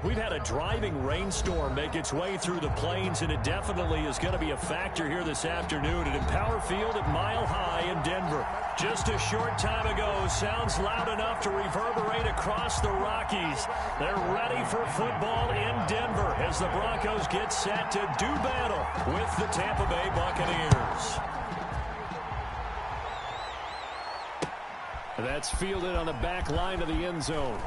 We've had a driving rainstorm make its way through the plains, and it definitely is going to be a factor here this afternoon at Empower Field at Mile High in Denver. Just a short time ago, sounds loud enough to reverberate across the Rockies. They're ready for football in Denver as the Broncos get set to do battle with the Tampa Bay Buccaneers. That's fielded on the back line of the end zone.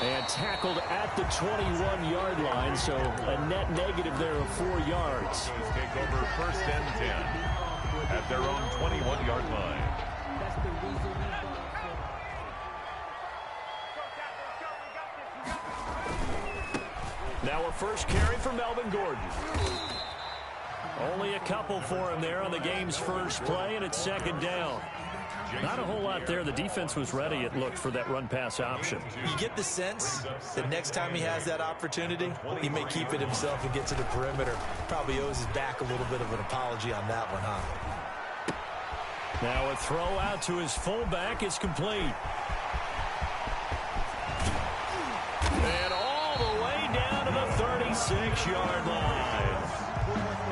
And tackled at the 21-yard line, so a net negative there of 4 yards. Take over 1st and 10 at their own 21-yard line. Now a first carry for Melvin Gordon. Only a couple for him there on the game's first play, and it's 2nd down. Not a whole lot there. The defense was ready, it looked, for that run-pass option. You get the sense that next time he has that opportunity, he may keep it himself and get to the perimeter. Probably owes his back a little bit of an apology on that one, huh? Now a throw out to his fullback is complete. And all the way down to the 36-yard line.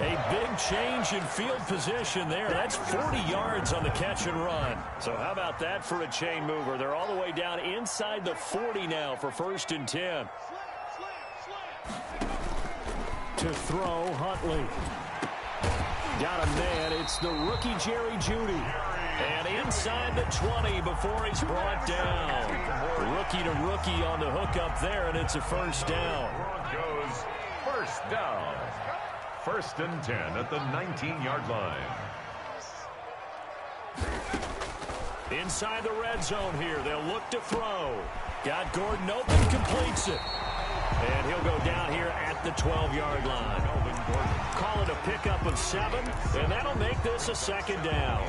A big change in field position there. That's 40 yards on the catch and run. So how about that for a chain mover? They're all the way down inside the 40 now for 1st and 10. To throw, Huntley. Got a man. It's the rookie Jerry Jeudy. And inside the 20 before he's brought down. Rookie to rookie on the hookup there, and it's a 1st down. Broncos 1st down. 1st and 10 at the 19-yard line. Inside the red zone here. They'll look to throw. Got Gordon open, completes it. And he'll go down here at the 12-yard line. Call it a pickup of 7, and that'll make this a 2nd down.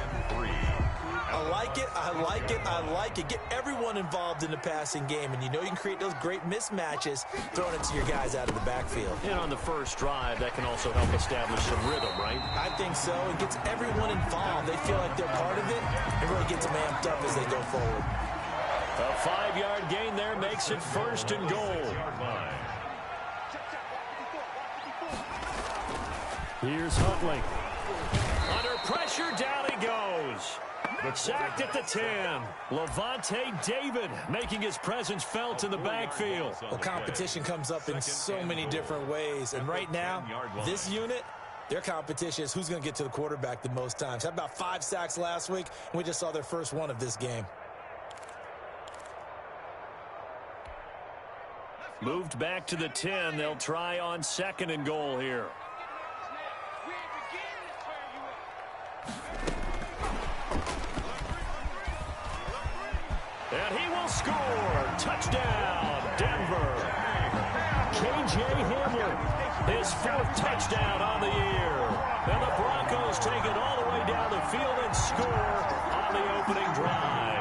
I like it, I like it, I like it. Get everyone involved in the passing game, and you know you can create those great mismatches throwing it to your guys out of the backfield. And on the first drive, that can also help establish some rhythm, right? I think so. It gets everyone involved. They feel like they're part of it, and really gets them amped up as they go forward. A 5-yard gain there makes it 1st and goal. Here's Huntley. Under pressure, down he goes. Sacked at the 10. Lavonte David making his presence felt in the backfield. Well, competition comes up in so many different ways. And right now, this unit, their competition is who's going to get to the quarterback the most times. Had about 5 sacks last week, and we just saw their first one of this game. Moved back to the 10. They'll try on 2nd and goal here. And he will score. Touchdown, Denver. K.J. Hamler, his 4th touchdown on the year. And the Broncos take it all the way down the field and score on the opening drive.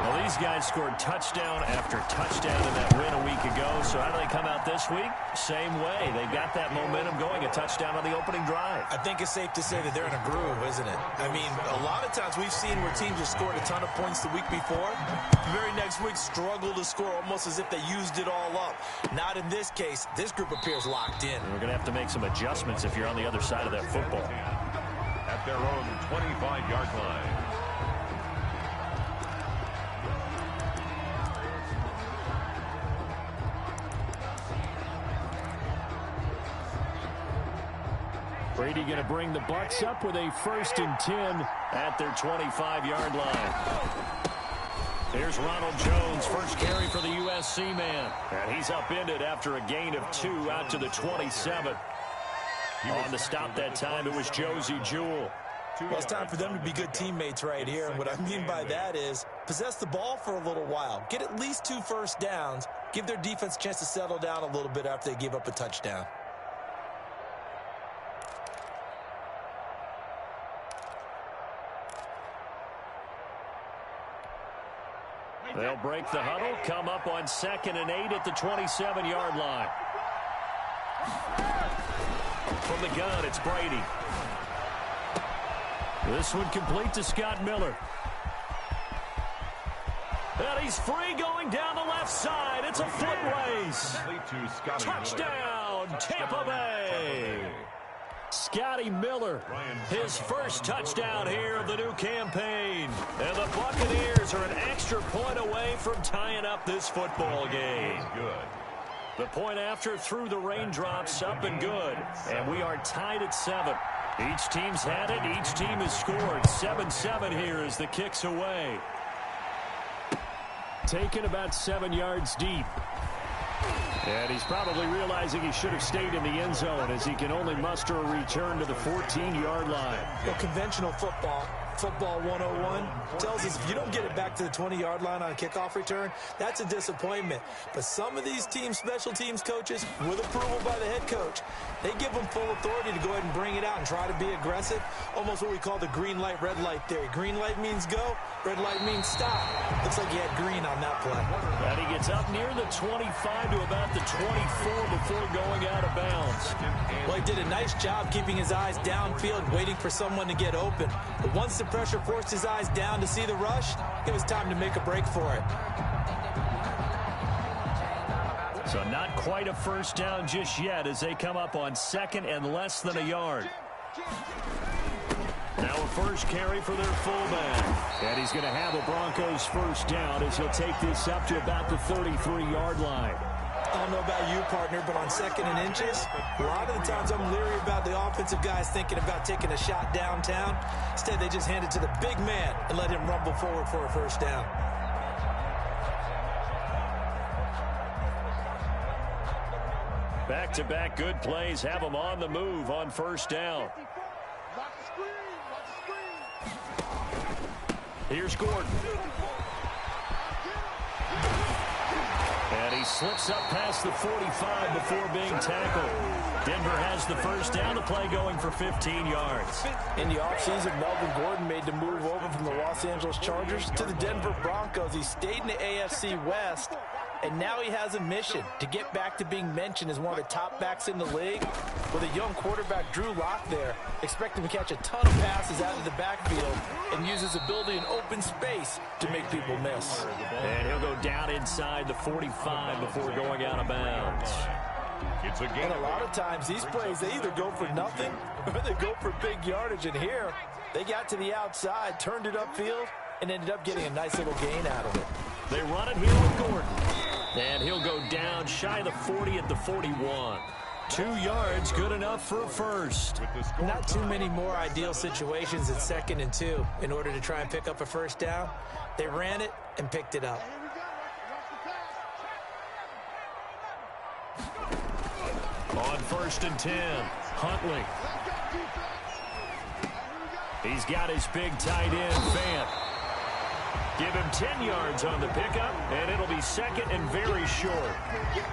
Well, these guys scored touchdown after touchdown in that win a week ago. So how do they come out this week? Same way. They've got that momentum going. A touchdown on the opening drive. I think it's safe to say that they're in a groove, isn't it? I mean, a lot of times we've seen where teams have scored a ton of points the week before. The very next week struggle to score almost as if they used it all up. Not in this case. This group appears locked in. And we're going to have to make some adjustments if you're on the other side of that football. At their own 25-yard line. Brady going to bring the Bucs up with a 1st and 10 at their 25-yard line. Here's Ronald Jones, first carry for the USC man. And he's upended after a gain of 2 out to the 27. On the stop that time, it was Josie Jewell. Well, it's time for them to be good teammates right here. And what I mean by that is possess the ball for a little while. Get at least 2 first downs. Give their defense a chance to settle down a little bit after they give up a touchdown. They'll break the huddle, come up on 2nd and 8 at the 27-yard line. From the gun, it's Brady. This one complete to Scott Miller. And he's free going down the left side. It's a foot race. Touchdown, Tampa Bay. Scotty Miller, his first touchdown here of the new campaign. And the Buccaneers are an extra point away from tying up this football game. The point after through the raindrops, up and good. And we are tied at 7. Each team's had it. Each team has scored. 7-7 here as the kick's away. Taken about 7 yards deep. And he's probably realizing he should have stayed in the end zone as he can only muster a return to the 14-yard line. Well, conventional football 101, tells us if you don't get it back to the 20-yard line on a kickoff return, that's a disappointment. But some of these teams, special teams coaches, with approval by the head coach, they give them full authority to go ahead and bring it out and try to be aggressive. Almost what we call the green light, red light theory. Green light means go, red light means stop. Looks like he had green on that play. And he gets up near the 25 to about the 24 before going out of bounds. Well, he did a nice job keeping his eyes downfield, waiting for someone to get open. But once the pressure forced his eyes down to see the rush, it was time to make a break for it. So not quite a first down just yet as they come up on second and less than a yard. Now a first carry for their fullback. And he's going to have a Broncos first down as he'll take this up to about the 33-yard line. I don't know about you, partner, but on second and inches, a lot of the times I'm leery about the offensive guys thinking about taking a shot downtown. Instead, they just hand it to the big man and let him rumble forward for a first down. Back-to-back good plays have them on the move on first down. Here's Gordon. And he slips up past the 45 before being tackled. Denver has the first down, the play going for 15 yards. In the offseason, Melvin Gordon made the move over from the Los Angeles Chargers to the Denver Broncos. He stayed in the AFC West, and now he has a mission to get back to being mentioned as one of the top backs in the league. With a young quarterback, Drew Lock, there, expect him to catch a ton of passes out of the backfield and use his ability in open space to make people miss. And he'll go down inside the 45 before going out of bounds. And a lot of times, these plays, they either go for nothing or they go for big yardage. And here, they got to the outside, turned it upfield, and ended up getting a nice little gain out of it. They run it here with Gordon. And he'll go down shy of the 40 at the 41. 2 yards, good enough for a first. Not too many more ideal situations at 2nd and 2 in order to try and pick up a first down. They ran it and picked it up. On 1st and 10, Huntley. He's got his big tight end, Fant. Give him 10 yards on the pickup, and it'll be second and very short.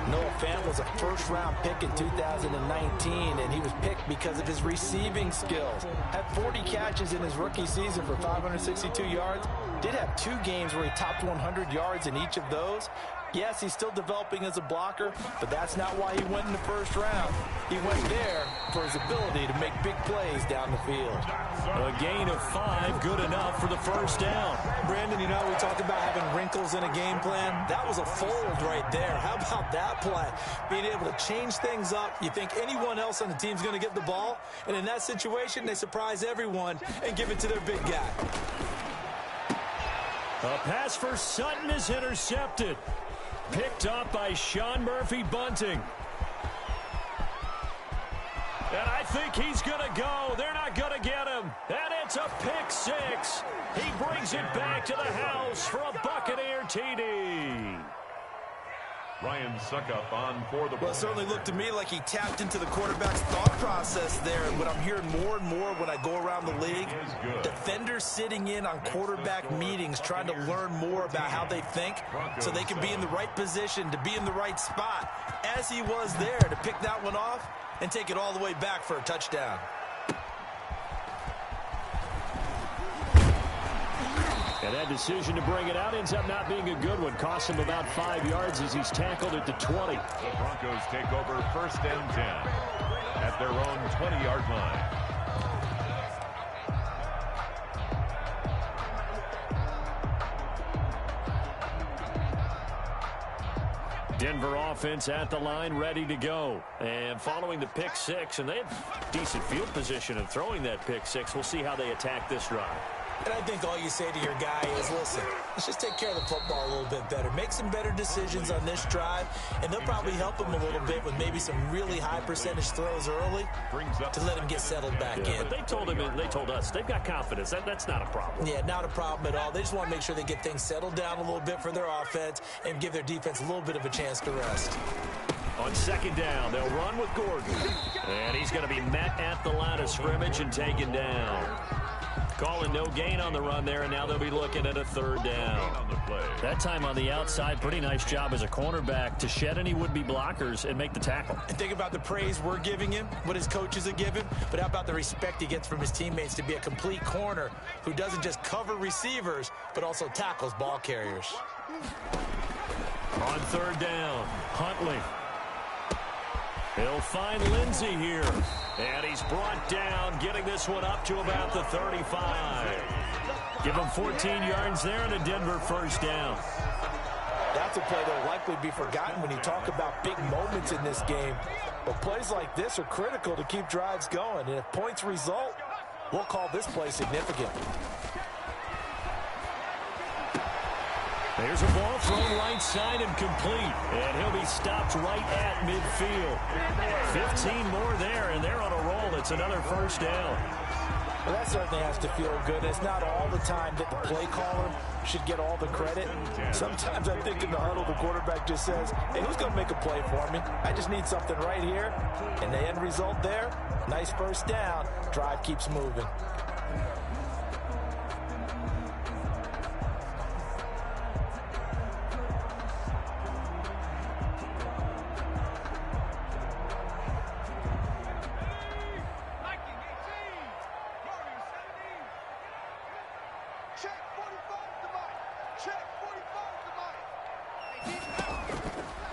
Noah Fant was a first-round pick in 2019, and he was picked because of his receiving skills. Had 40 catches in his rookie season for 562 yards. Did have 2 games where he topped 100 yards in each of those. Yes, he's still developing as a blocker, but that's not why he went in the first round. He went there for his ability to make big plays down the field. A gain of 5, good enough for the first down. Brandon, you know, we talked about having wrinkles in a game plan. That was a fold right there. How about that play? Being able to change things up. You think anyone else on the team's going to get the ball, and in that situation, they surprise everyone and give it to their big guy. A pass for Sutton is intercepted. Picked up by Sean Murphy-Bunting. And I think he's going to go. They're not going to get him. And it's a pick 6. He brings it back to the house for a Buccaneer TD. Ryan Suckup on for the... Well, it certainly looked to me like he tapped into the quarterback's thought process there. What I'm hearing more and more when I go around the league, defenders sitting in on quarterback meetings trying to learn more about how they think so they can be in the right position to be in the right spot, as he was there to pick that one off and take it all the way back for a touchdown. And that decision to bring it out ends up not being a good one. Costs him about 5 yards as he's tackled at the 20. The Broncos take over 1st and 10 at their own 20-yard line. Denver offense at the line, ready to go. And following the pick six, and they have decent field position of throwing that pick six. We'll see how they attack this drive. And I think all you say to your guy is, listen, let's just take care of the football a little bit better. Make some better decisions on this drive, and they'll probably help him a little bit with maybe some really high percentage throws early to let him get settled back in. But they told him, and they told us, they've got confidence. That's not a problem. Yeah, not a problem at all. They just want to make sure they get things settled down a little bit for their offense and give their defense a little bit of a chance to rest. On second down, they'll run with Gordon. And he's going to be met at the line of scrimmage and taken down. Calling no gain on the run there, and now they'll be looking at a third down. That time on the outside, pretty nice job as a cornerback to shed any would-be blockers and make the tackle. And think about the praise we're giving him, what his coaches are giving, but how about the respect he gets from his teammates to be a complete corner who doesn't just cover receivers, but also tackles ball carriers. On third down, Huntley. He'll find Lindsey here. And he's brought down, getting this one up to about the 35. Give him 14 yards there and a Denver first down. That's a play that will likely be forgotten when you talk about big moments in this game. But plays like this are critical to keep drives going. And if points result, we'll call this play significant. There's a ball thrown right side and complete. And he'll be stopped right at midfield. 15 more there, and they're on a roll. It's another first down. Well, that certainly has to feel good. It's not all the time that the play caller should get all the credit. Sometimes I think in the huddle, the quarterback just says, hey, who's going to make a play for me? I just need something right here. And the end result there, nice first down. Drive keeps moving.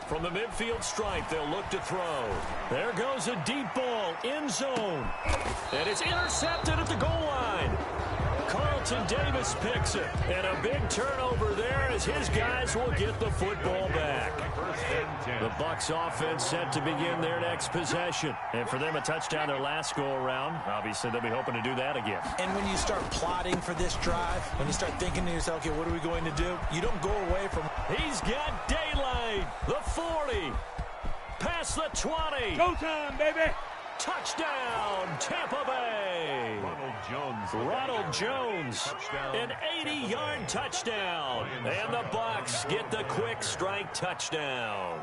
From the midfield stripe, they'll look to throw. There goes a deep ball, end zone. And it's intercepted at the goal line. Carlton Davis picks it. And a big turnover there as his guys will get the football back. The Bucs offense set to begin their next possession. And for them, a touchdown their last go-around. Obviously, they'll be hoping to do that again. And when you start plotting for this drive, when you start thinking to yourself, okay, what are we going to do? You don't go away from... He's got daylight. The 40. Past the 20. Go time, baby. Touchdown, Tampa Bay. Ronald Jones, an 80-yard touchdown. And the Bucs get the quick strike touchdown.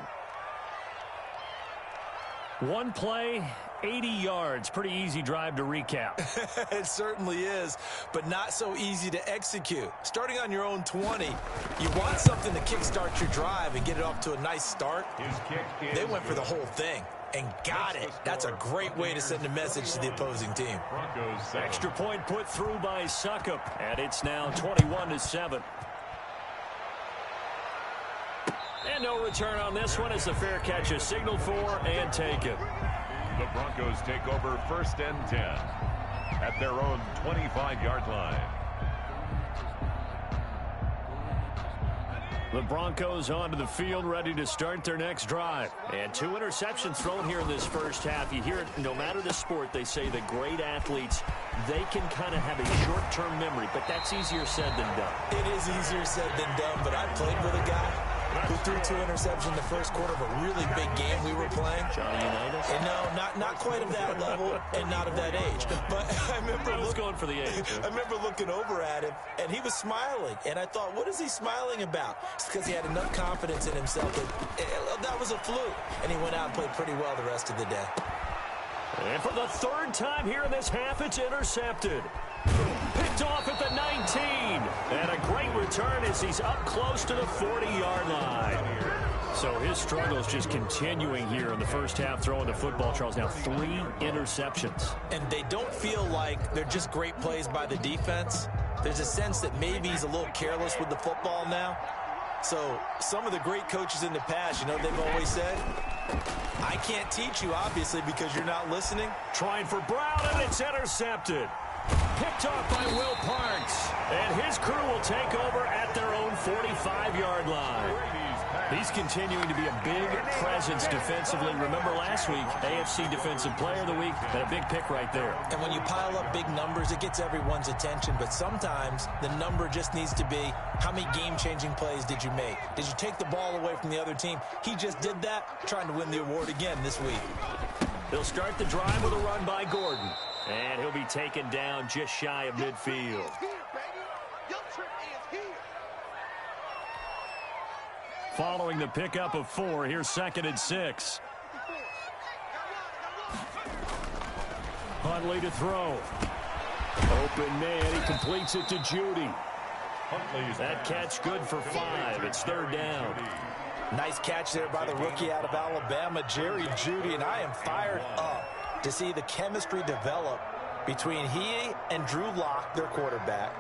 One play, 80 yards. Pretty easy drive to recap. It certainly is, but not so easy to execute. Starting on your own 20, you want something to kickstart your drive and get it off to a nice start. They went for the whole thing and got it. That's a great way to send a message to the opposing team. Extra point put through by Succop, and it's now 21-7. And no return on this one as the fair catch is signaled for and taken. The Broncos take over 1st and 10 at their own 25-yard line. The Broncos onto the field, ready to start their next drive. And 2 interceptions thrown here in this first half. You hear it, no matter the sport, they say the great athletes, they can kind of have a short-term memory, but that's easier said than done. It is easier said than done, but I played with a guy who threw 2 interceptions in the first quarter of a really big game we were playing. Johnny Unitas? And no, not quite of that level and not of that age. But I remember going for the age. I remember looking over at him, and he was smiling. And I thought, what is he smiling about? It's because he had enough confidence in himself that was a fluke. And he went out and played pretty well the rest of the day. And for the 3rd time here in this half, it's intercepted. Picked off at the 19. And a great return as he's up close to the 40-yard line. So his struggles just continuing here in the first half, throwing the football. Charles, now 3 interceptions. And they don't feel like they're just great plays by the defense. There's a sense that maybe he's a little careless with the football now. So some of the great coaches in the past, you know, they've always said, I can't teach you, obviously, because you're not listening. Trying for Brown, and it's intercepted. Picked off by Will Parks. And his crew will take over at their own 45-yard line. He's continuing to be a big presence defensively. Remember last week, AFC Defensive Player of the Week, and a big pick right there. And when you pile up big numbers, it gets everyone's attention. But sometimes the number just needs to be, how many game-changing plays did you make? Did you take the ball away from the other team? He just did that, trying to win the award again this week. He'll start the drive with a run by Gordon. And he'll be taken down just shy of midfield. Following the pickup of 4, here's 2nd and 6. Huntley to throw. Open man, he completes it to Judy. That catch good for 5. It's 3rd down. Nice catch there by the rookie out of Alabama, Jerry Judy, and I am fired up to see the chemistry develop between he and Drew Lock, their quarterback,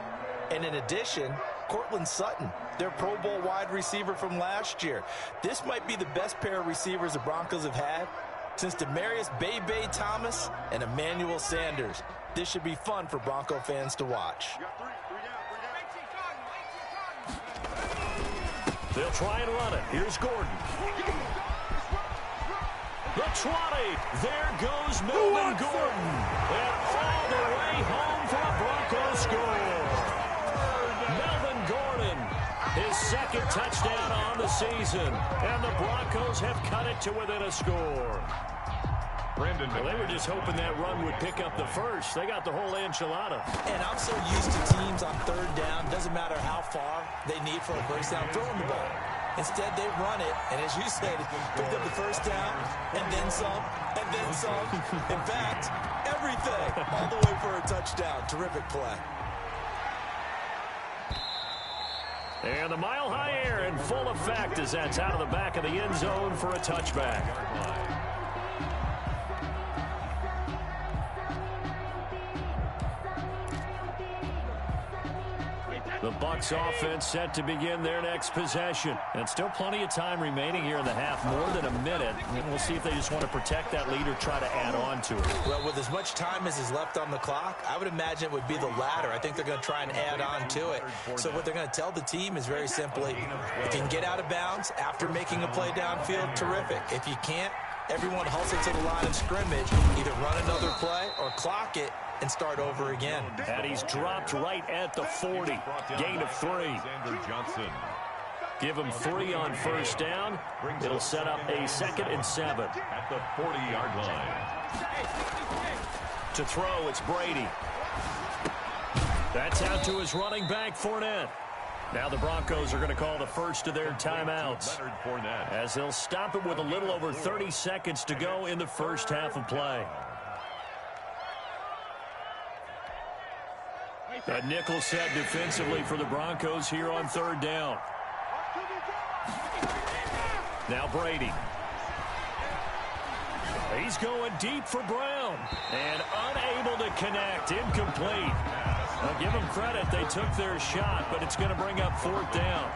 and in addition, Cortland Sutton, their Pro Bowl wide receiver from last year. This might be the best pair of receivers the Broncos have had since Demaryius Bebe Thomas and Emmanuel Sanders. This should be fun for Bronco fans to watch. They'll try and run it. Here's Gordon. The 20. There goes Melvin Gordon. And all the way home for a Broncos score. Melvin Gordon, his 2nd touchdown on the season. And the Broncos have cut it to within a score. Well, they were just hoping that run would pick up the first. They got the whole enchilada. And I'm so used to teams on 3rd down, doesn't matter how far they need for a first down, throwing the ball. Instead, they run it, and as you said, picked up the first down, and then some, and then some. In fact, everything, all the way for a touchdown. Terrific play. And the mile-high air in full effect as that's out of the back of the end zone for a touchback. The Bucs offense set to begin their next possession. And still plenty of time remaining here in the half, more than a minute. And we'll see if they just want to protect that lead or try to add on to it. Well, with as much time as is left on the clock, I would imagine it would be the latter. I think they're going to try and add on to it. So what they're going to tell the team is very simply, if you can get out of bounds after making a play downfield, terrific. If you can't, everyone hustle to the line of scrimmage, either run another play or clock it and start over again. And he's dropped right at the 40. Gain of 3. Give him 3 on first down. It'll set up a 2nd and 7. At the 40-yard line. To throw, it's Brady. That's out to his running back, Fournette. Now the Broncos are going to call the first of their timeouts, as they'll stop it with a little over 30 seconds to go in the first half of play. A nickel set defensively for the Broncos here on 3rd down. Now Brady. He's going deep for Brown. And unable to connect. Incomplete. I'll give them credit. They took their shot, but it's going to bring up 4th down.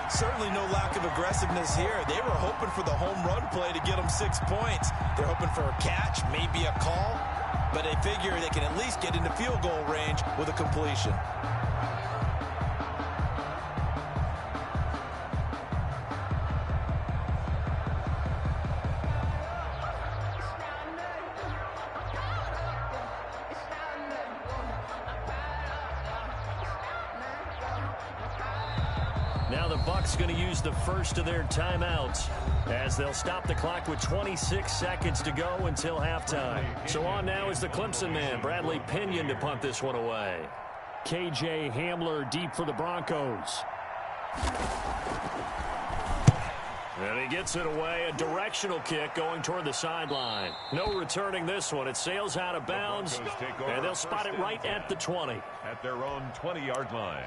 Certainly no lack of aggressiveness here. They were hoping for the home run play to get them 6 points. They're hoping for a catch, maybe a call. But they figure they can at least get into field goal range with a completion. Now the Bucs going to use the first of their timeouts as they'll stop the clock with 26 seconds to go until halftime. So on now is the Clemson man, Bradley Pinion, to punt this one away. KJ Hamler deep for the Broncos. And he gets it away, a directional kick going toward the sideline. No returning this one. It sails out of bounds, and they'll spot it right at the 20. At their own 20-yard line.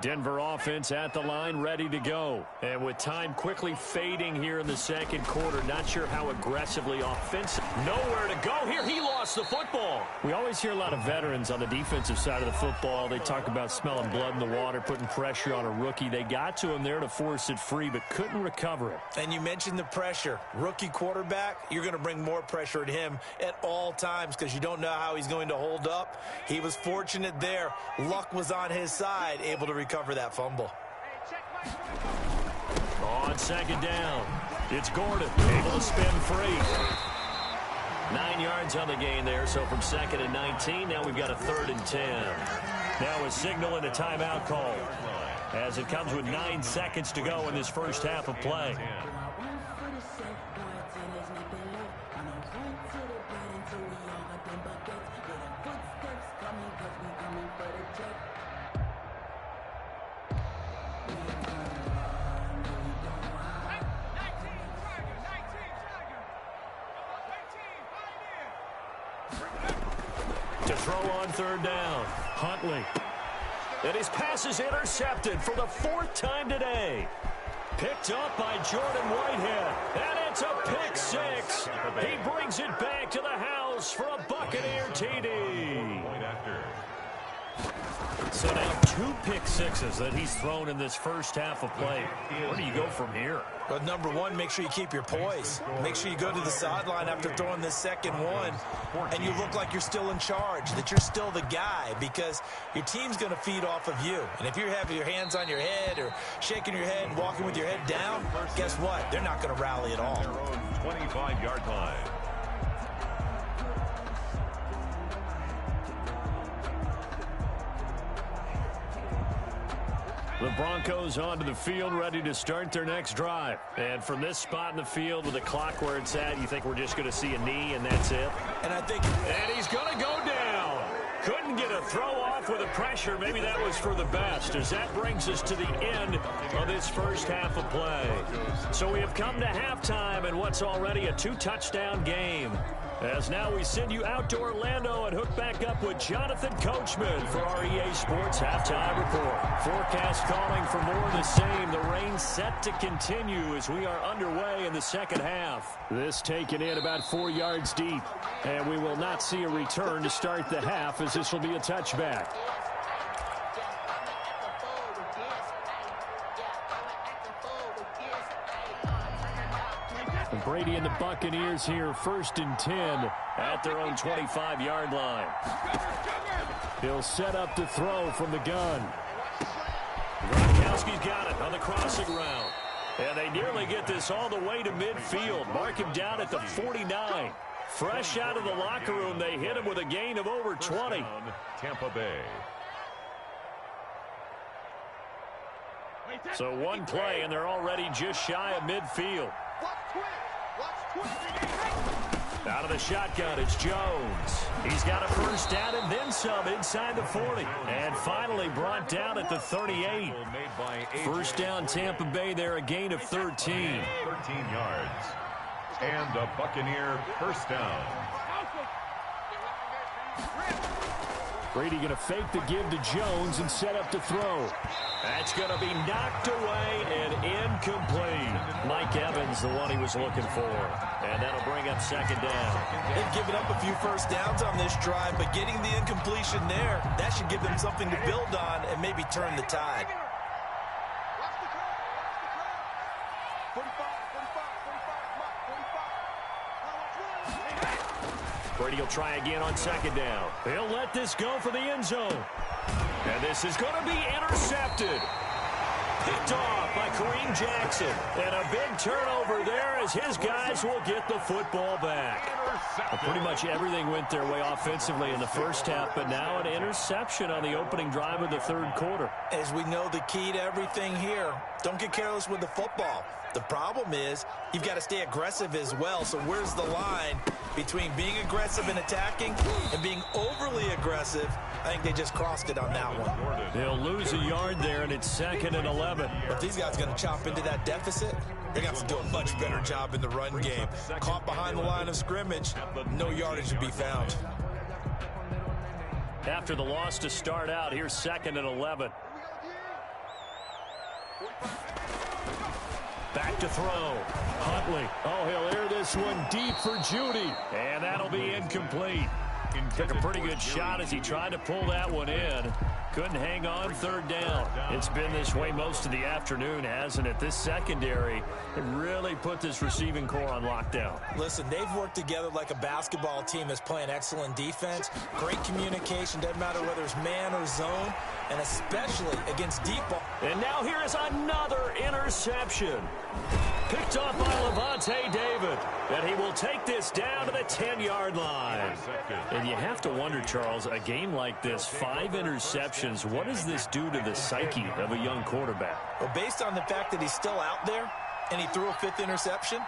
Denver offense at the line, ready to go. And with time quickly fading here in the second quarter, not sure how aggressively offensive. Nowhere to go here. He lost the football. We always hear a lot of veterans on the defensive side of the football. They talk about smelling blood in the water, putting pressure on a rookie. They got to him there to force it free, but couldn't recover it. And you mentioned the pressure. Rookie quarterback, you're going to bring more pressure at him at all times because you don't know how he's going to hold up. He was fortunate there. Luck was on his side, able to recover that fumble. On second down, it's Gordon, able to spin free. 9 yards on the gain there, so from 2nd and 19, now we've got a 3rd and 10. Now a signal and a timeout call, as it comes with 9 seconds to go in this first half of play. To throw on 3rd down, Huntley. And his pass is intercepted for the 4th time today. Picked up by Jordan Whitehead. And it's a pick 6. He brings it back to the house for a Buccaneer TD. So now 2 pick sixes that he's thrown in this first half of play. Where do you go from here? But number one, make sure you keep your poise. Make sure you go to the sideline after throwing this second one, and you look like you're still in charge, that you're still the guy, because your team's going to feed off of you. And if you're having your hands on your head or shaking your head and walking with your head down, guess what? They're not going to rally at all. 25-yard line. The Broncos onto the field, ready to start their next drive. And from this spot in the field with the clock where it's at, you think we're just going to see a knee and that's it? And I think... And he's going to go down. Couldn't get a throw off with the pressure. Maybe that was for the best, as that brings us to the end of this first half of play. So we have come to halftime in what's already a 2-touchdown game. As now we send you out to Orlando and hook back up with Jonathan Coachman for our EA Sports Halftime Report. Forecast calling for more of the same. The rain set to continue as we are underway in the second half. This taken in about 4 yards deep. And we will not see a return to start the half, as this will be a touchback. Brady and the Buccaneers here, 1st and 10 at their own 25-yard line. He'll set up to throw from the gun. Gronkowski's got it on the crossing route. And they nearly get this all the way to midfield. Mark him down at the 49. Fresh out of the locker room, they hit him with a gain of over 20. Tampa Bay. So one play, and they're already just shy of midfield. Out of the shotgun, it's Jones. He's got a first down and then some inside the 40. And finally brought down at the 38. First down, Tampa Bay there, a gain of 13. 13 yards. And a Buccaneer first down. Brady going to fake the give to Jones and set up to throw. That's going to be knocked away and incomplete. Mike Evans, the one he was looking for. And that'll bring up second down. They've given up a few first downs on this drive, but getting the incompletion there, that should give them something to build on and maybe turn the tide. Brady will try again on second down. He'll let this go for the end zone. And this is going to be intercepted. Picked off by Kareem Jackson. And a big turnover there as his guys will get the football back. Well, pretty much everything went their way offensively in the first half, but now an interception on the opening drive of the third quarter. As we know, the key to everything here, don't get careless with the football. The problem is you've got to stay aggressive as well. So where's the line between being aggressive and attacking and being overly aggressive? I think they just crossed it on that one. They'll lose a yard there, and it's 2nd and 11. If these guys are going to chop into that deficit, they're going to have to do a much better job in the run game. Caught behind the line of scrimmage, no yardage to be found. After the loss to start out, here's 2nd and 11. Back to throw. Huntley. Oh, he'll air this one deep for Judy. And that'll be incomplete. Took a pretty good shot as he tried to pull that one in. Couldn't hang on third down. It's been this way most of the afternoon, hasn't it? This secondary, it really put this receiving core on lockdown. Listen, they've worked together like a basketball team that's playing excellent defense. Great communication, doesn't matter whether it's man or zone, and especially against deep ball. And now here is another interception. Picked off by Levante David. And he will take this down to the 10-yard line. And you have to wonder, Charles, a game like this, 5 interceptions, what does this do to the psyche of a young quarterback? Well, based on the fact that he's still out there and he threw a 5th interception,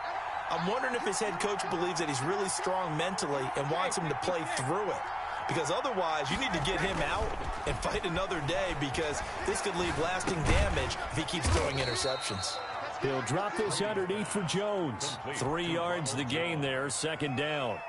I'm wondering if his head coach believes that he's really strong mentally and wants him to play through it. Because otherwise, you need to get him out and fight another day, because this could leave lasting damage if he keeps throwing interceptions. He'll drop this underneath for Jones. 3 yards the gain there, second down.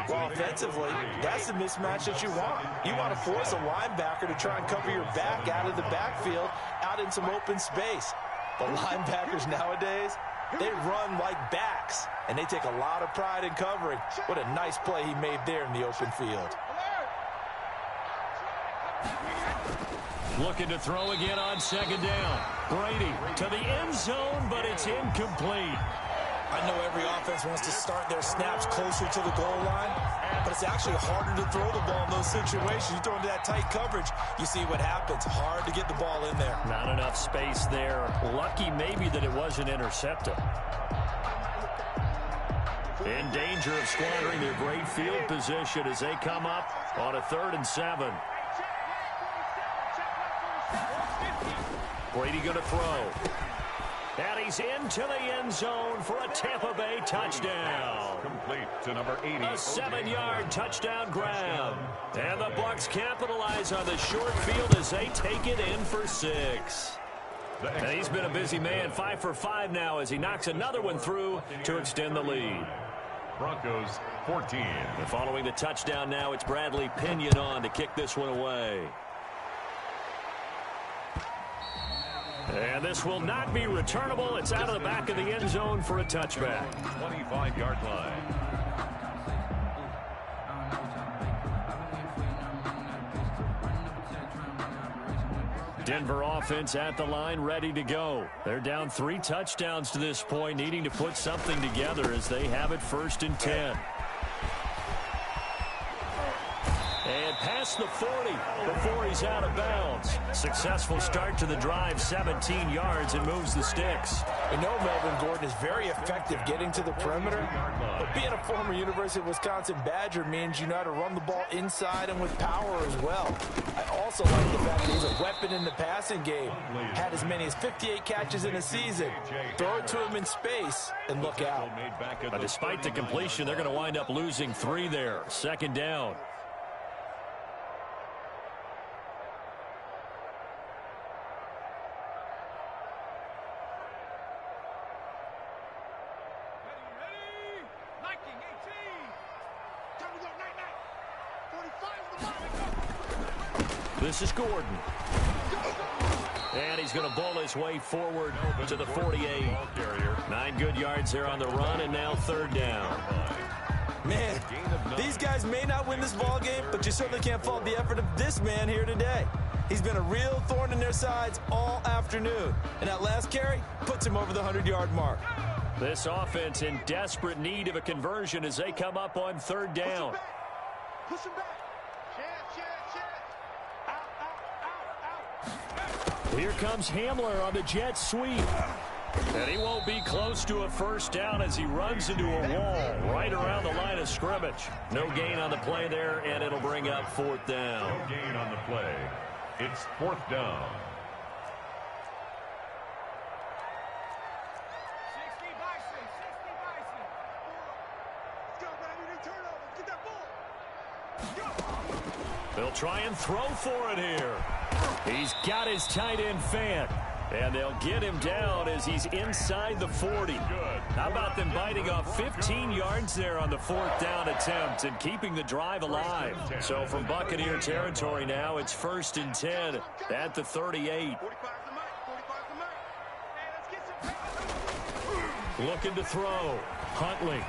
Well, offensively, that's the mismatch that you want. You want to force a linebacker to try and cover your back out of the backfield, out in some open space. The linebackers nowadays, they run like backs, and they take a lot of pride in covering. What a nice play he made there in the open field. Looking to throw again on second down. Brady to the end zone, but it's incomplete. I know every offense wants to start their snaps closer to the goal line, but it's actually harder to throw the ball in those situations. You throw into that tight coverage, you see what happens. Hard to get the ball in there. Not enough space there. Lucky maybe that it wasn't intercepted. In danger of squandering their great field position as they come up on a 3rd and 7. Brady going to throw. And he's into the end zone for a Tampa Bay touchdown. Complete to number 80. A 7-yard touchdown grab. And the Bucs capitalize on the short field as they take it in for 6. And he's been a busy man, 5 for 5 now as he knocks another one through to extend the lead. Broncos 14. And following the touchdown now, it's Bradley Pinion on to kick this one away. And this will not be returnable. It's out of the back of the end zone for a touchback. 25-yard line. Denver offense at the line, ready to go. They're down 3 touchdowns to this point, needing to put something together as they have it 1st and 10. And past the 40 before he's out of bounds. Successful start to the drive, 17 yards, and moves the sticks. We know Melvin Gordon is very effective getting to the perimeter, but being a former University of Wisconsin Badger means you know how to run the ball inside and with power as well. I also like the fact that he's a weapon in the passing game. Had as many as 58 catches in a season. Throw it to him in space and look out. But despite the completion, they're going to wind up losing 3 there. Second down. This is Gordon. And he's going to bowl his way forward to the 48. 9 good yards there on the run, and now 3rd down. Man, these guys may not win this ball game, but you certainly can't fault the effort of this man here today. He's been a real thorn in their sides all afternoon. And that last carry puts him over the 100-yard mark. This offense in desperate need of a conversion as they come up on 3rd down. Push him back. Here comes Hamler on the jet sweep. And he won't be close to a 1st down as he runs into a wall right around the line of scrimmage. No gain on the play there, and it'll bring up 4th down. No gain on the play. It's 4th down. 60 Bison. Let's go, baby. Turn over. Get that ball. Go. They'll try and throw for it here. He's got his tight end Fant. And they'll get him down as he's inside the 40. How about them biting off 15 yards there on the 4th down attempt and keeping the drive alive? So from Buccaneer territory now, it's 1st and 10 at the 38. Looking to throw. Huntley.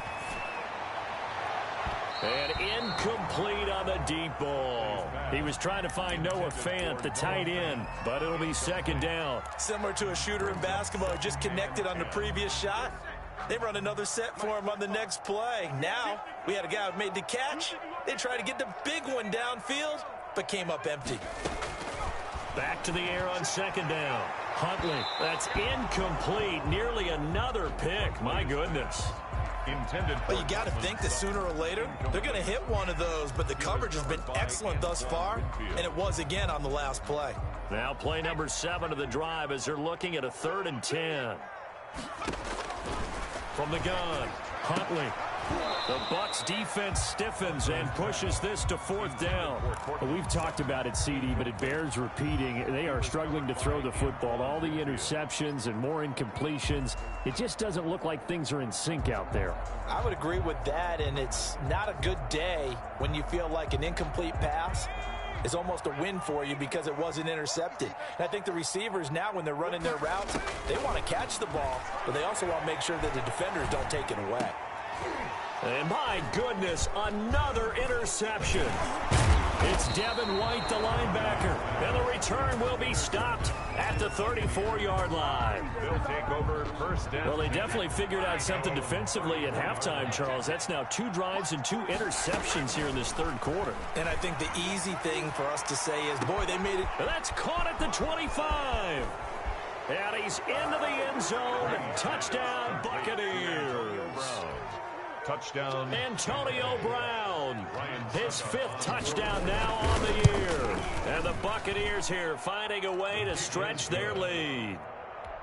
And incomplete on the deep ball. He was trying to find Noah Fant, the tight end, but it'll be second down. Similar to a shooter in basketball, just connected on the previous shot. They run another set for him on the next play. Now, we had a guy who made the catch. They tried to get the big one downfield, but came up empty. Back to the air on second down. Huntley, that's incomplete. Nearly another pick. My goodness. But you got to think that sooner or later, they're going to hit one of those, but the coverage has been excellent thus far, and it was again on the last play. Now play number 7 of the drive as they're looking at a 3rd and 10. From the gun, Huntley. The Bucs defense stiffens and pushes this to 4th down. Well, we've talked about it, CD, but it bears repeating. They are struggling to throw the football. All the interceptions and more incompletions. It just doesn't look like things are in sync out there. I would agree with that, and it's not a good day when you feel like an incomplete pass is almost a win for you because it wasn't intercepted. And I think the receivers now, when they're running their routes, they want to catch the ball, but they also want to make sure that the defenders don't take it away. And my goodness, another interception. It's Devin White, the linebacker, and the return will be stopped at the 34-yard line. They'll take over first down. Well, they definitely figured out something defensively at halftime, Charles. That's now 2 drives and 2 interceptions here in this 3rd quarter. And I think the easy thing for us to say is, boy, they made it. That's caught at the 25. And he's into the end zone. Touchdown, Buccaneers. Touchdown. Antonio Brown. His 5th touchdown now on the year. And the Buccaneers here finding a way to stretch their lead.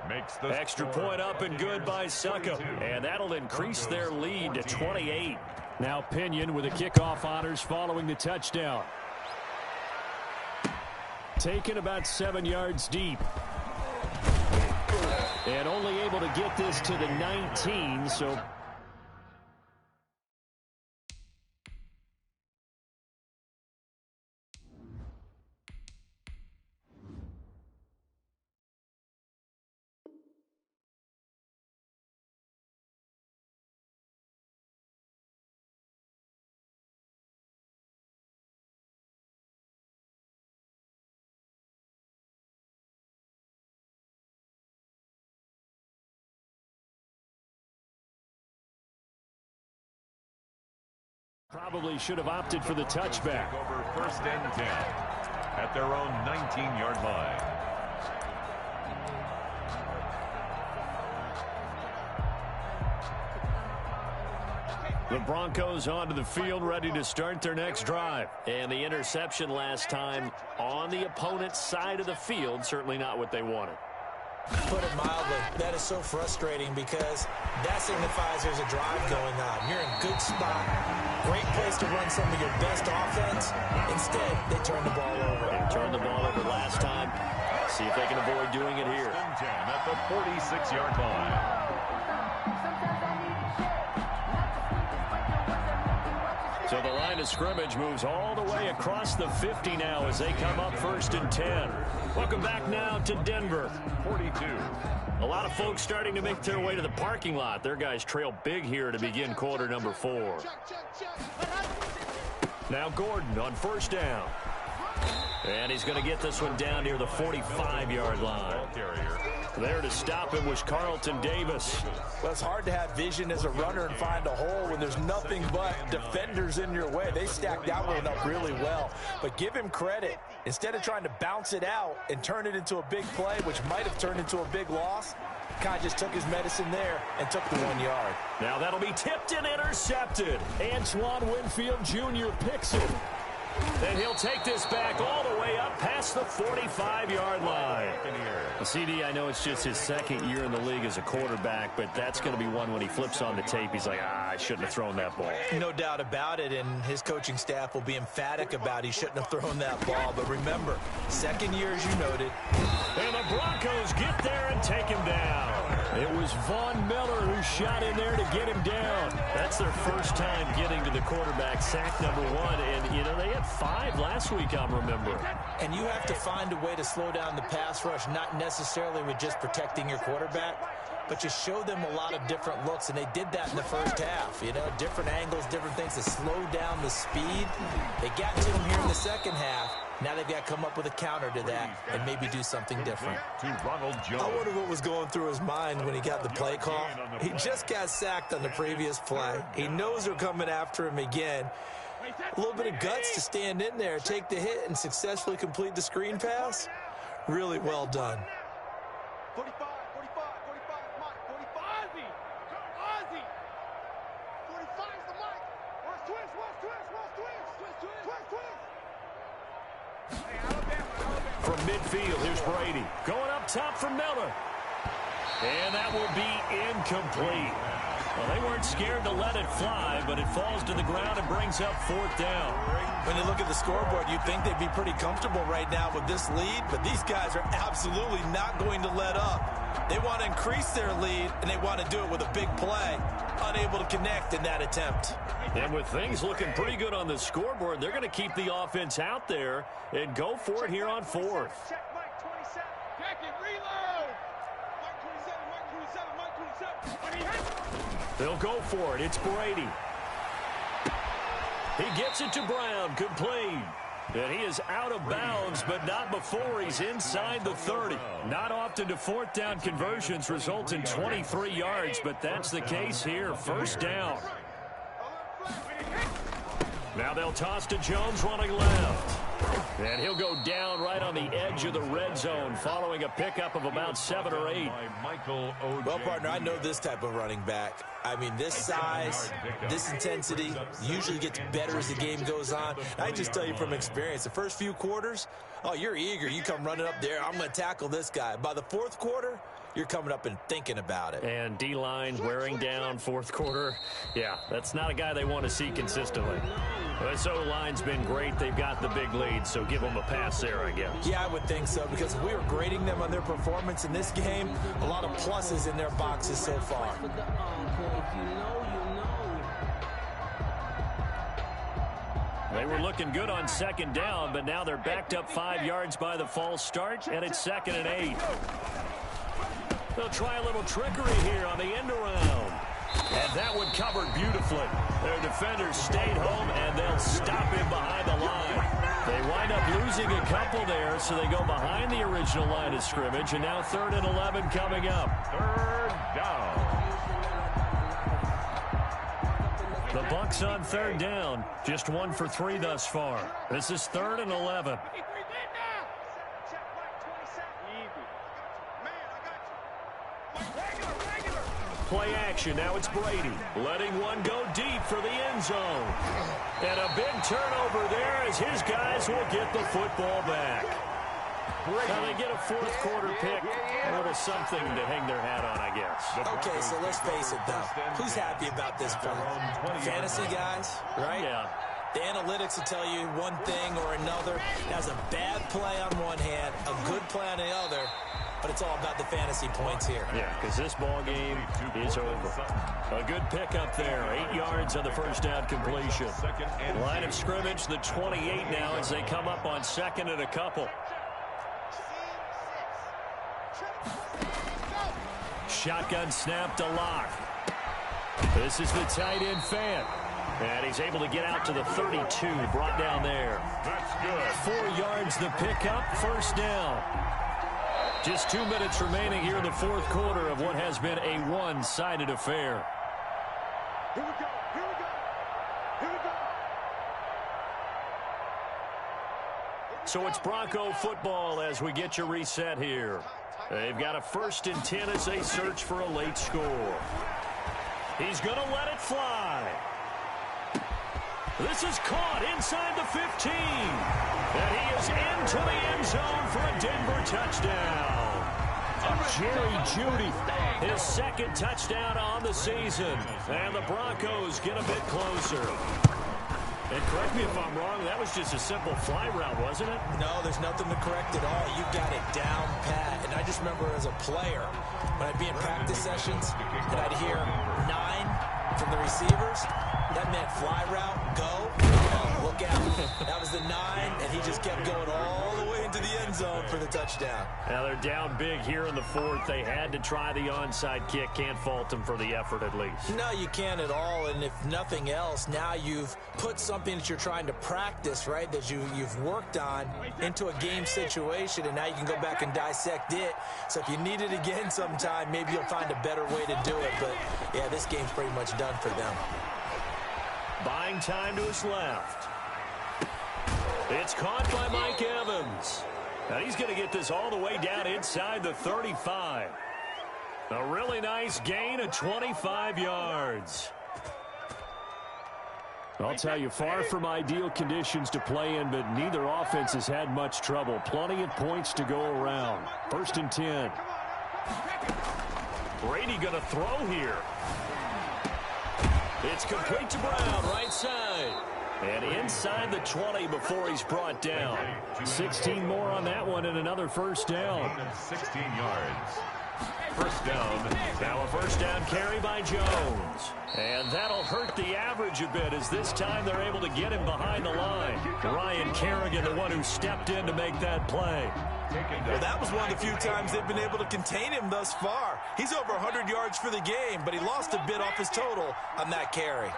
Makes the extra point up and good by Succop. And that'll increase their lead to 28. Now Pinion with the kickoff honors following the touchdown. Taken about 7 yards deep. And only able to get this to the 19, so... Probably should have opted for the touchback. Over 1st and 10 at their own 19-yard line. The Broncos onto the field, ready to start their next drive. And the interception last time on the opponent's side of the field, certainly not what they wanted. Put it mildly, that is so frustrating because that signifies there's a drive going on. You're in good spot. Great place to run some of your best offense. Instead, they turn the ball over. They turned the ball over last time. See if they can avoid doing it here. 10 at the 46-yard line. So the line of scrimmage moves all the way across the 50 now as they come up 1st and 10. Welcome back now to Denver. 42. A lot of folks starting to make their way to the parking lot. Their guys trail big here to begin quarter number 4. Now Gordon on 1st down. And he's going to get this one down near the 45-yard line. There to stop him was Carlton Davis. Well, it's hard to have vision as a runner and find a hole when there's nothing but defenders in your way. They stacked that one up really well. But give him credit. Instead of trying to bounce it out and turn it into a big play, which might have turned into a big loss, Kai just took his medicine there and took the 1 yard. Now that'll be tipped and intercepted. Antoine Winfield Jr. picks it. And he'll take this back all the way up past the 45-yard line. CD, I know it's just his 2nd year in the league as a quarterback, but that's going to be one when he flips on the tape. He's like, I shouldn't have thrown that ball. No doubt about it, and his coaching staff will be emphatic about he shouldn't have thrown that ball. But remember, 2nd year, as you noted. And the Broncos get there and take him down. It was Von Miller who shot in there to get him down. That's their first time getting to the quarterback, sack number 1. And, you know, they had 5 last week, I'm remembering. And you have to find a way to slow down the pass rush, not necessarily with just protecting your quarterback. but you show them a lot of different looks, and they did that in the first half. You know, different angles, different things to slow down the speed. They got to them here in the second half. Now they've got to come up with a counter to that and maybe do something different. To Ronald Jones. I wonder what was going through his mind when he got the play call. He just got sacked on the previous play. He knows they're coming after him again. A little bit of guts to stand in there, take the hit, and successfully complete the screen pass. Really well done. 45, 45, 45, Mike, 45. Ozzy! Ozzy! 45 is the Mike. Where's Twist? Where's Twist? Where's Twist? Twist, Twist. Twist, Twist. Hey, Alabama. From midfield, here's Brady. Going up top for Miller. And that will be incomplete. Well, they weren't scared to let it fly, but it falls to the ground and brings up fourth down. When you look at the scoreboard, you'd think they'd be pretty comfortable right now with this lead, but these guys are absolutely not going to let up. They want to increase their lead, and they want to do it with a big play. Unable to connect in that attempt. And with things looking pretty good on the scoreboard, they're going to keep the offense out there and go for it here on fourth. Check Mike 27. Check it, reload. Mike 27, Mike 27, Mike 27. They'll go for it. It's Brady. He gets it to Brown, complete. And he is out of bounds, but not before he's inside the 30. Not often do fourth down conversions result in 23 yards, but that's the case here. First down. Now they'll toss to Jones running left. And he'll go down right on the edge of the red zone following a pickup of about 7 or 8. Well, partner, I know this type of running back. I mean, this size, this intensity usually gets better as the game goes on. I just tell you from experience, the first few quarters, oh, you're eager. You come running up there, I'm going to tackle this guy. By the fourth quarter, you're coming up and thinking about it. And D-line wearing down fourth quarter. Yeah, that's not a guy they want to see consistently. This O-line's been great. They've got the big lead, so give them a pass there, I guess. Yeah, I would think so, because if we were grading them on their performance in this game, a lot of pluses in their boxes so far. They were looking good on second down, but now they're backed up 5 yards by the false start, and it's 2nd and 8. They'll try a little trickery here on the end around. And that one covered beautifully. Their defenders stayed home, and they'll stop him behind the line. They wind up losing a couple there, so they go behind the original line of scrimmage, and now 3rd and 11 coming up. 3rd down. The Bucs on 3rd down. Just 1 for 3 thus far. This is 3rd and 11. Check Mike 27. Easy. Man, I got you. Mike, regular. Play action. Now it's Brady. Letting one go deep for the end zone. And a big turnover there as his guys will get the football back. Now they get a fourth quarter pick. A little something to hang their hat on, I guess. Okay, so let's face it, though. Who's happy about this play? Fantasy guys, right? Yeah. The analytics will tell you one thing or another. That's a bad play on one hand, a good play on the other, but it's all about the fantasy points here. Yeah, because this ball game is over. A good pickup there. 8 yards on the first down completion. Line of scrimmage, the 28 now as they come up on 2nd and a couple. Shotgun snap to Locke. This is the tight end Fant. And he's able to get out to the 32, brought down there. That's good. 4 yards the pickup, first down. Just 2 minutes remaining here in the fourth quarter of what has been a one-sided affair. Here we go. Here we go. Here we go. So it's Bronco football as we get you reset here. They've got a 1st and 10 as they search for a late score. He's going to let it fly. This is caught inside the 15. And he is into the end zone for a Denver touchdown. Jerry Jeudy, his 2nd touchdown on the season. And the Broncos get a bit closer. And correct me if I'm wrong, that was just a simple fly route, wasn't it? No, there's nothing to correct at all. You got it down pat. And I just remember as a player, when I'd be in practice sessions, and I'd hear 9 from the receivers, That meant fly route, go. Oh, look out. That was the 9, and he just kept going all the way into the end zone for the touchdown. Now they're down big here in the 4th. They had to try the onside kick. Can't fault them for the effort at least. No, you can't at all, and if nothing else, now you've put something that you're trying to practice, right, that you've worked on into a game situation, and now you can go back and dissect it. So if you need it again sometime, maybe you'll find a better way to do it. But, yeah, this game's pretty much done for them. Buying time to his left. It's caught by Mike Evans. Now he's going to get this all the way down inside the 35. A really nice gain of 25 yards. I'll tell you, far from ideal conditions to play in, but neither offense has had much trouble. Plenty of points to go around. 1st and 10. Brady going to throw here. It's complete to Brown, right side. And inside the 20 before he's brought down. 16 more on that one and another first down. 16 yards. First down. Now a first down carry by Jones. And that'll hurt the average a bit as this time they're able to get him behind the line. Ryan Kerrigan, the one who stepped in to make that play. Well, that was one of the few times they've been able to contain him thus far. He's over 100 yards for the game, but he lost a bit off his total on that carry.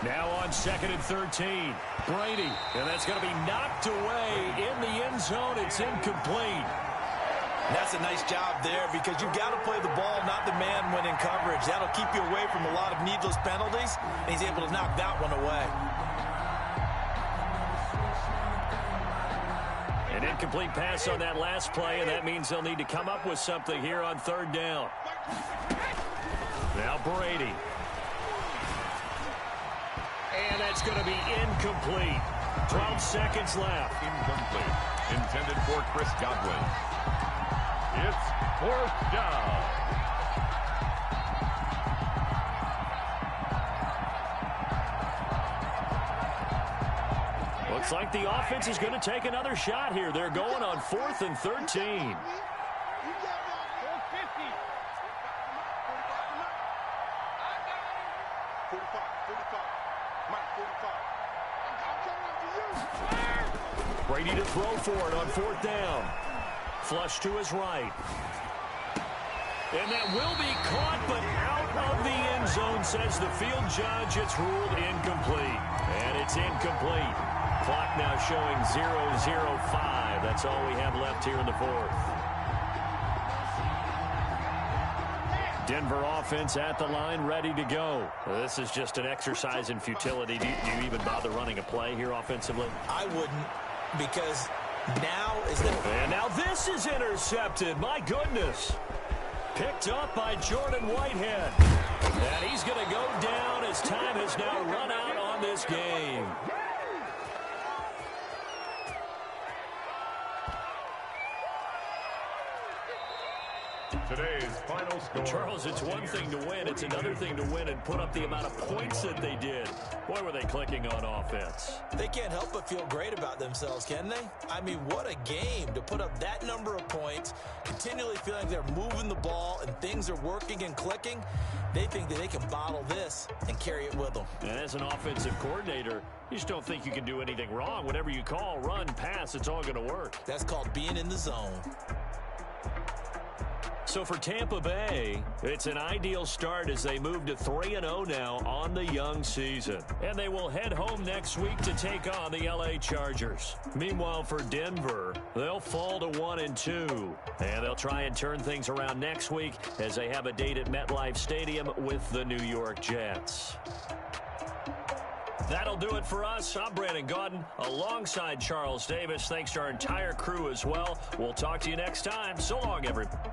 Now on 2nd and 13. Brady, and that's going to be knocked away in the end zone. It's incomplete. That's a nice job there because you've got to play the ball, not the man when in coverage. That'll keep you away from a lot of needless penalties, and he's able to knock that one away. An incomplete pass on that last play, and that means they'll need to come up with something here on 3rd down. Now Brady. And that's going to be incomplete. 12 seconds left. Incomplete. Intended for Chris Godwin. It's 4th down. Looks like the offense is going to take another shot here. They're going on 4th and 13. Brady to throw for it on 4th down. Flush to his right. And that will be caught, but out of the end zone, says the field judge. It's ruled incomplete. And it's incomplete. Clock now showing 0:05. That's all we have left here in the 4th. Denver offense at the line, ready to go. This is just an exercise in futility. Do you even bother running a play here offensively? I wouldn't, because now is the... And now this is intercepted. My goodness. Picked up by Jordan Whitehead. And he's going to go down as time has now run out on this game. Today's final score. Charles, it's one thing to win. It's another thing to win and put up the amount of points that they did. Boy, were they clicking on offense. They can't help but feel great about themselves, can they? I mean, what a game to put up that number of points, continually feeling they're moving the ball and things are working and clicking. They think that they can bottle this and carry it with them. And as an offensive coordinator, you just don't think you can do anything wrong. Whatever you call, run, pass, it's all going to work. That's called being in the zone. So for Tampa Bay, it's an ideal start as they move to 3-0 now on the young season. And they will head home next week to take on the LA Chargers. Meanwhile, for Denver, they'll fall to 1-2. And they'll try and turn things around next week as they have a date at MetLife Stadium with the New York Jets. That'll do it for us. I'm Brandon Gaudin alongside Charles Davis. Thanks to our entire crew as well. We'll talk to you next time. So long, everybody.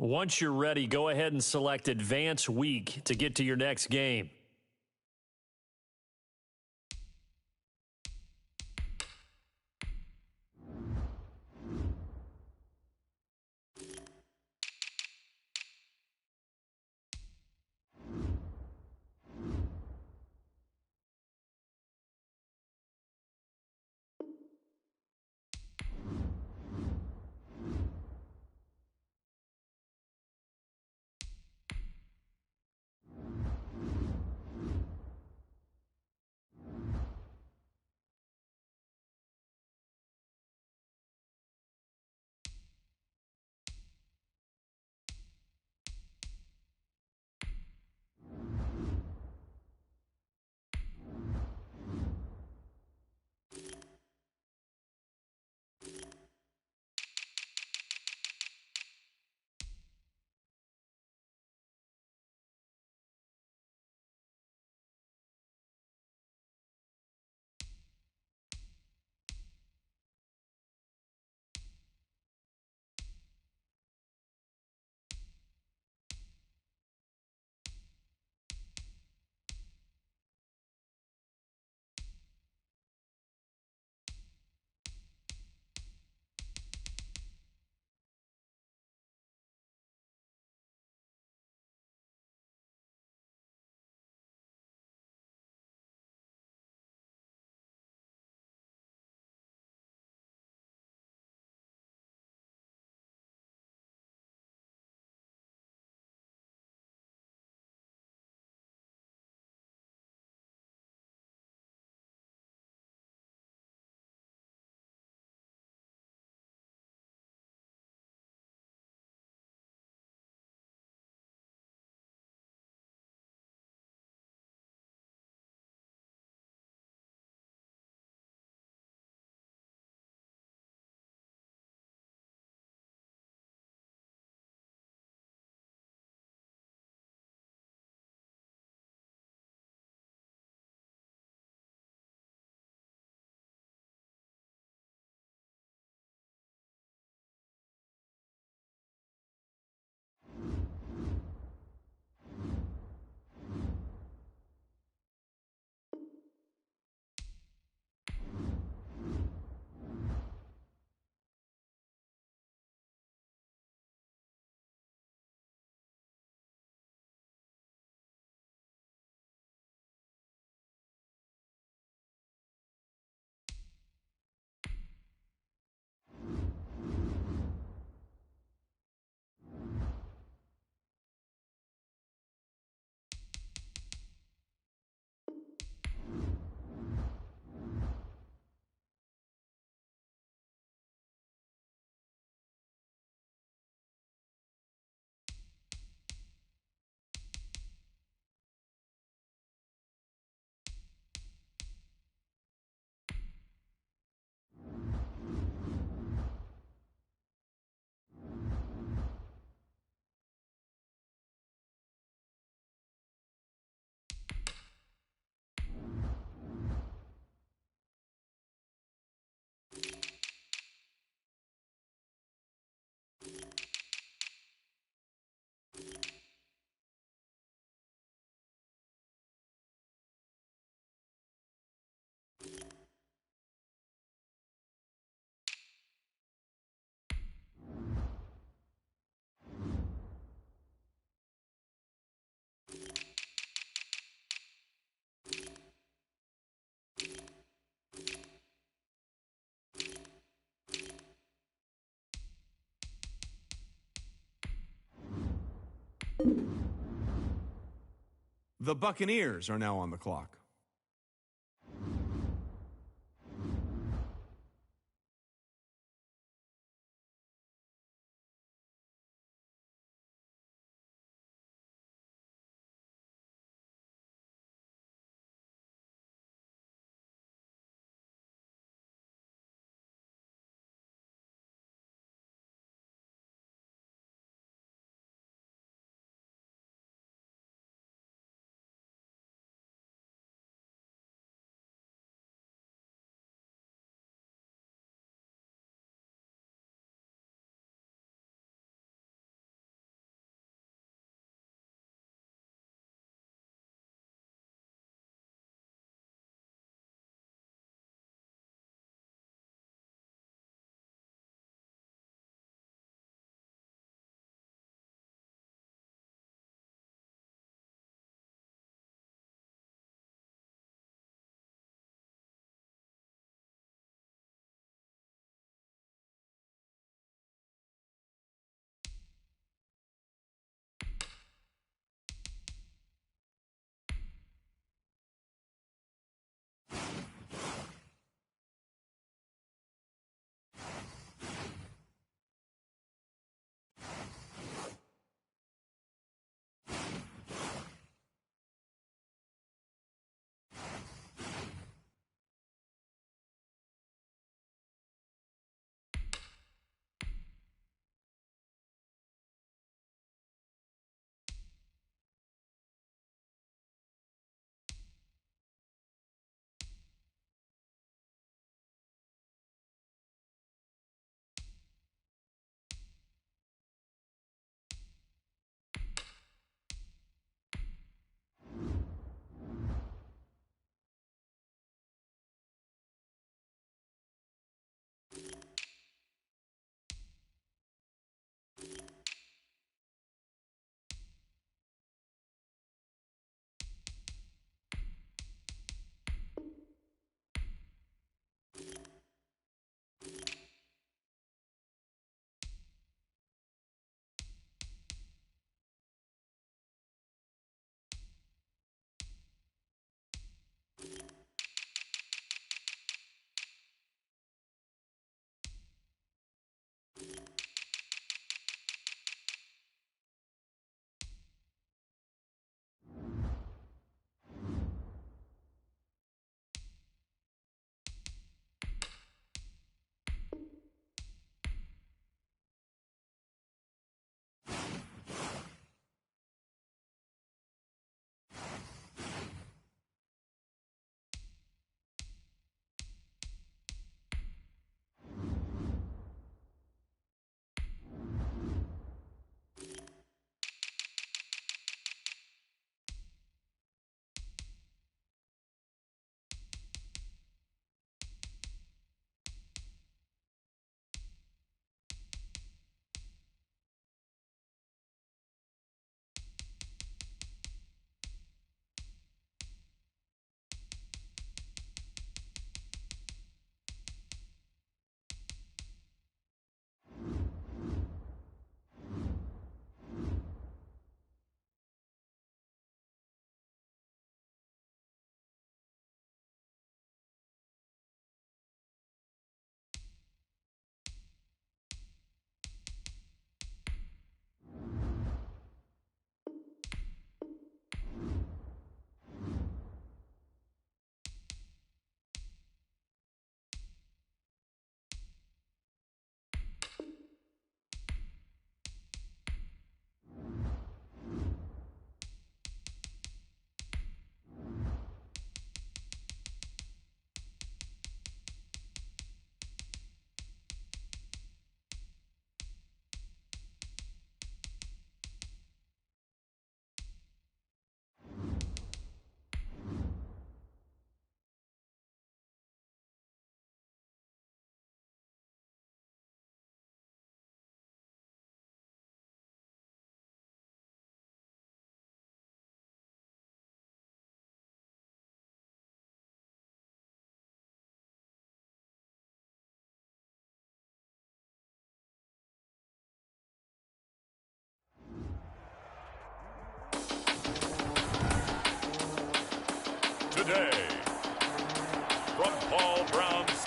Once you're ready, go ahead and select Advance Week to get to your next game. The Buccaneers are now on the clock.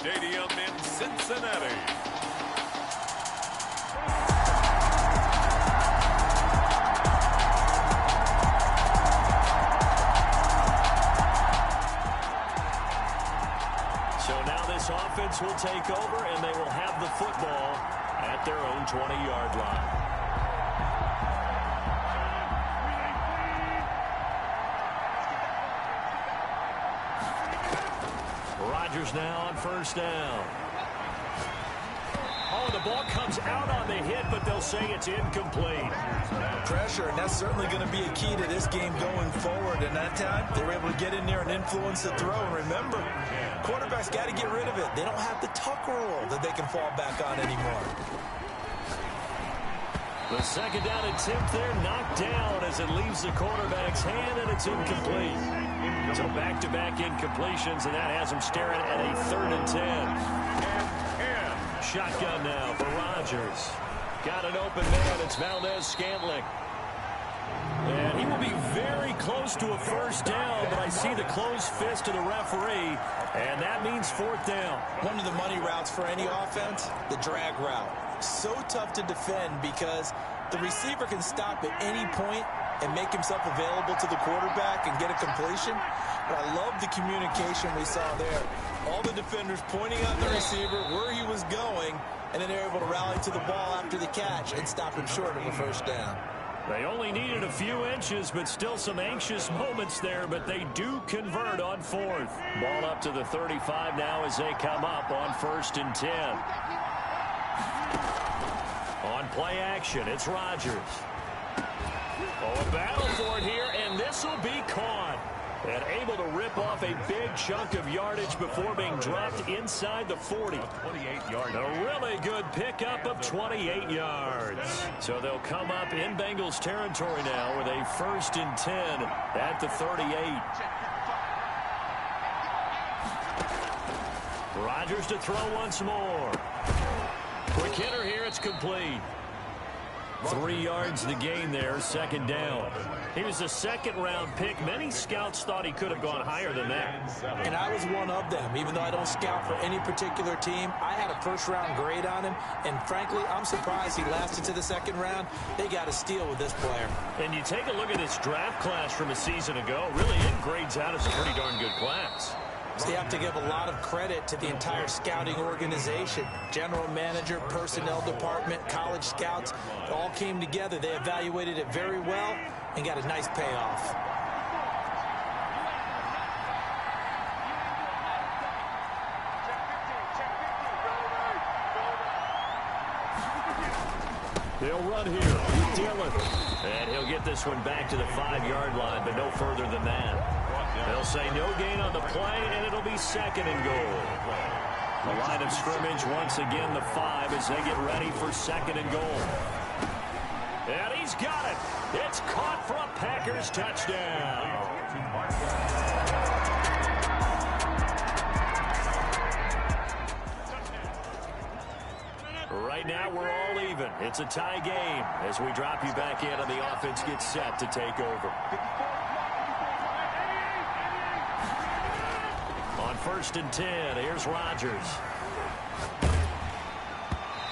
Stadium in Cincinnati. So now this offense will take over, and they will have the football at their own 20-yard line. Rodgers now on first down. Oh, the ball comes out on the hit, but they'll say it's incomplete. Pressure, and that's certainly going to be a key to this game going forward. And that time, they were able to get in there and influence the throw. And remember, quarterbacks got to get rid of it. They don't have the tuck rule that they can fall back on anymore. The second down attempt there knocked down as it leaves the quarterback's hand, and it's incomplete. So back-to-back incompletions, and that has them staring at a 3rd and 10. Shotgun now for Rodgers. Got an open man. It's Valdez-Scantling. And he will be very close to a first down, but I see the closed fist of the referee, and that means 4th down. One of the money routes for any offense, the drag route. So tough to defend because the receiver can stop at any point and make himself available to the quarterback and get a completion. But I love the communication we saw there. All the defenders pointing on the receiver where he was going, and then they're able to rally to the ball after the catch and stop him short of a first down. They only needed a few inches, but still some anxious moments there, but they do convert on 4th. Ball up to the 35 now as they come up on 1st and 10. On play action, it's Rodgers. Oh, a battle for it here, and this will be caught. And able to rip off a big chunk of yardage before being dropped inside the 40. 28-yard. A really good pickup of 28 yards. So they'll come up in Bengals territory now with a 1st and 10 at the 38. Rodgers to throw once more. Quick hitter here, it's complete. 3 yards the gain there, 2nd down. He was a 2nd-round pick. Many scouts thought he could have gone higher than that. And I was one of them. Even though I don't scout for any particular team, I had a 1st-round grade on him. And frankly, I'm surprised he lasted to the 2nd round. They got a steal with this player. And you take a look at this draft class from a season ago. Really, it grades out as a pretty darn good class. So you have to give a lot of credit to the entire scouting organization. General manager, personnel department, college scouts, it all came together. They evaluated it very well and got a nice payoff. They'll run here. Dillon. And he'll get this one back to the 5-yard line, but no further than that. They'll say no gain on the play, and it'll be 2nd and goal. The line of scrimmage, once again, the 5 as they get ready for 2nd and goal. And he's got it. It's caught for a Packers touchdown. Right now, we're all even. It's a tie game as we drop you back in and the offense gets set to take over. On 1st and 10, here's Rodgers.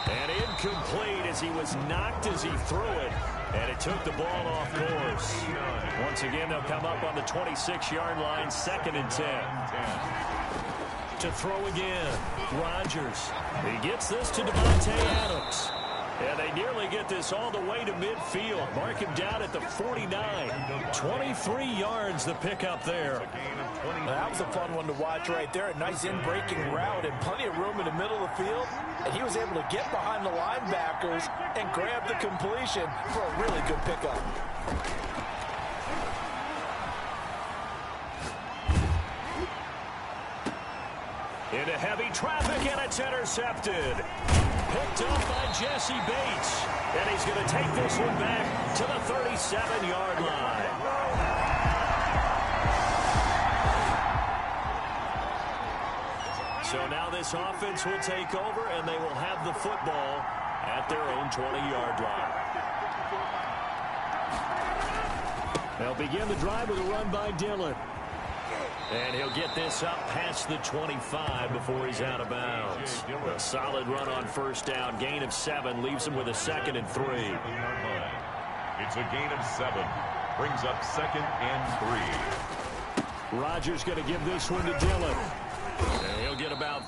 And incomplete as he was knocked as he threw it. And it took the ball off course. Once again, they'll come up on the 26-yard line, 2nd and 10. To throw again, Rodgers. He gets this to Davante Adams. And they nearly get this all the way to midfield. Mark him down at the 49. 23 yards the pickup there. That was a fun one to watch right there. A nice in-breaking route and plenty of room in the middle of the field. And he was able to get behind the linebackers and grab the completion for a really good pickup. Into heavy traffic, and it's intercepted. Picked up by Jesse Bates. And he's going to take this one back to the 37-yard line. So now this offense will take over, and they will have the football at their own 20-yard line. They'll begin the drive with a run by Dillon. And he'll get this up past the 25 before he's out of bounds. A solid run on first down. Gain of 7 leaves him with a 2nd and 3. It's a gain of 7. Brings up 2nd and 3. Rodgers going to give this one to Dillon. And he'll get about...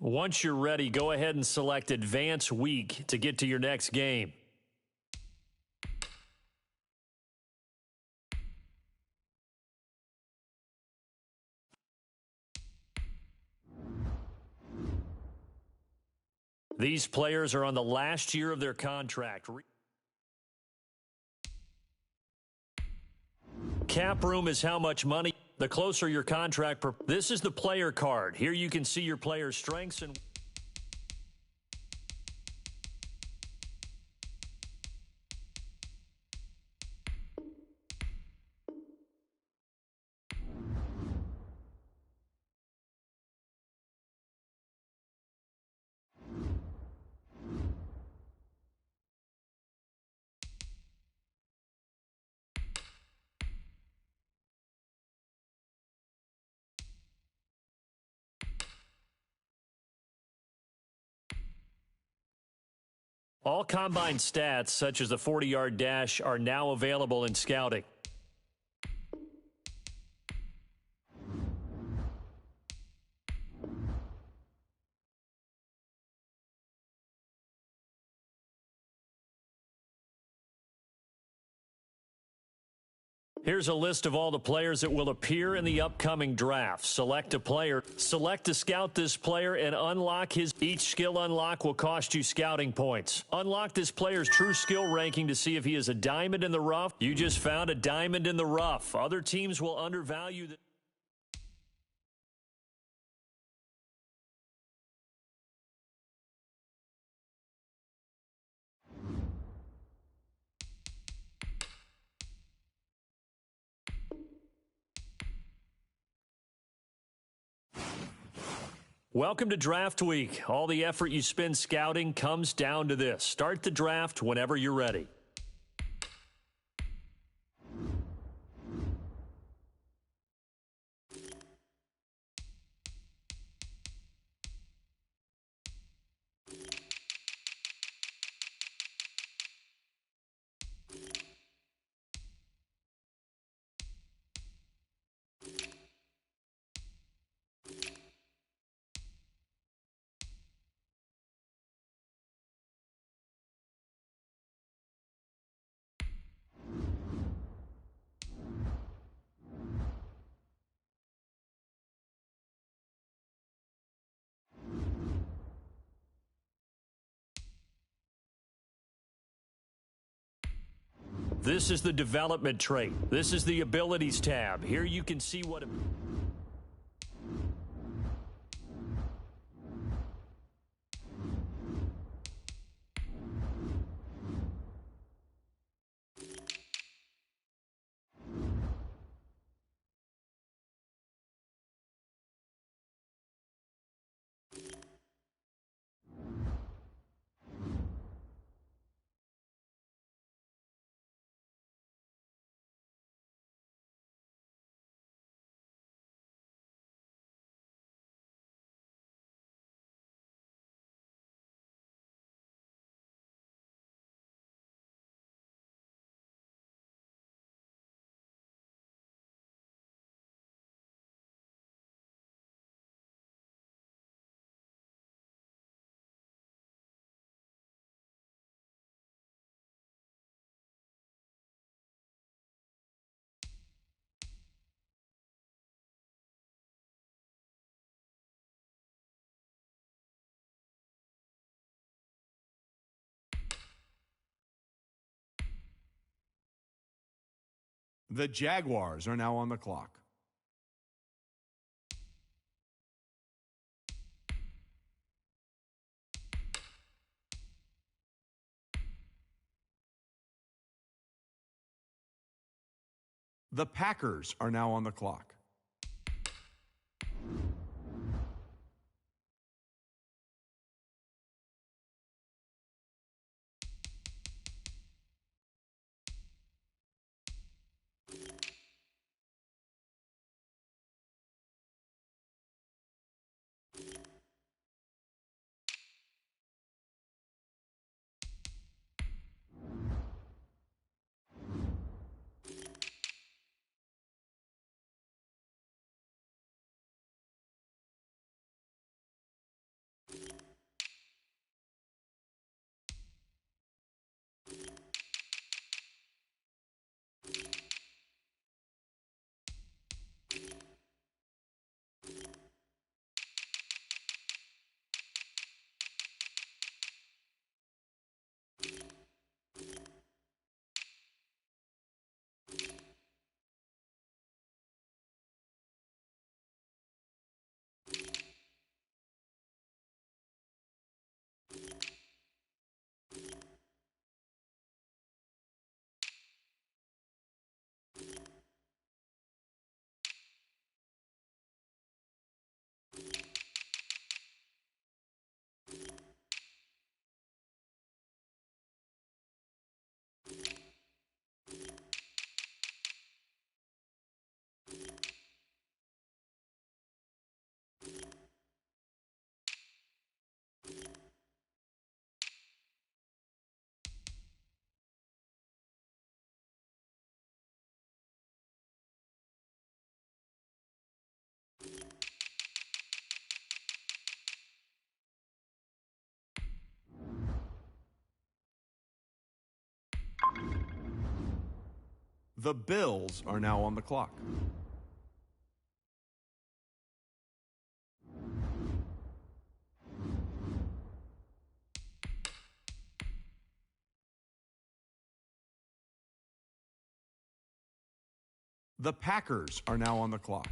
Once you're ready, go ahead and select Advance Week to get to your next game. These players are on the last year of their contract. Cap room is how much money. The closer your contract, this is the player card. Here you can see your player's strengths and... All combine stats, such as the 40-yard dash, are now available in scouting. Here's a list of all the players that will appear in the upcoming draft. Select a player. Select to scout this player and unlock his... Each skill unlock will cost you scouting points. Unlock this player's true skill ranking to see if he is a diamond in the rough. You just found a diamond in the rough. Other teams will undervalue the... Welcome to Draft Week. All the effort you spend scouting comes down to this. Start the draft whenever you're ready. This is the development trait. This is the abilities tab. Here you can see what... The Jaguars are now on the clock. The Packers are now on the clock. The Bills are now on the clock. The Packers are now on the clock.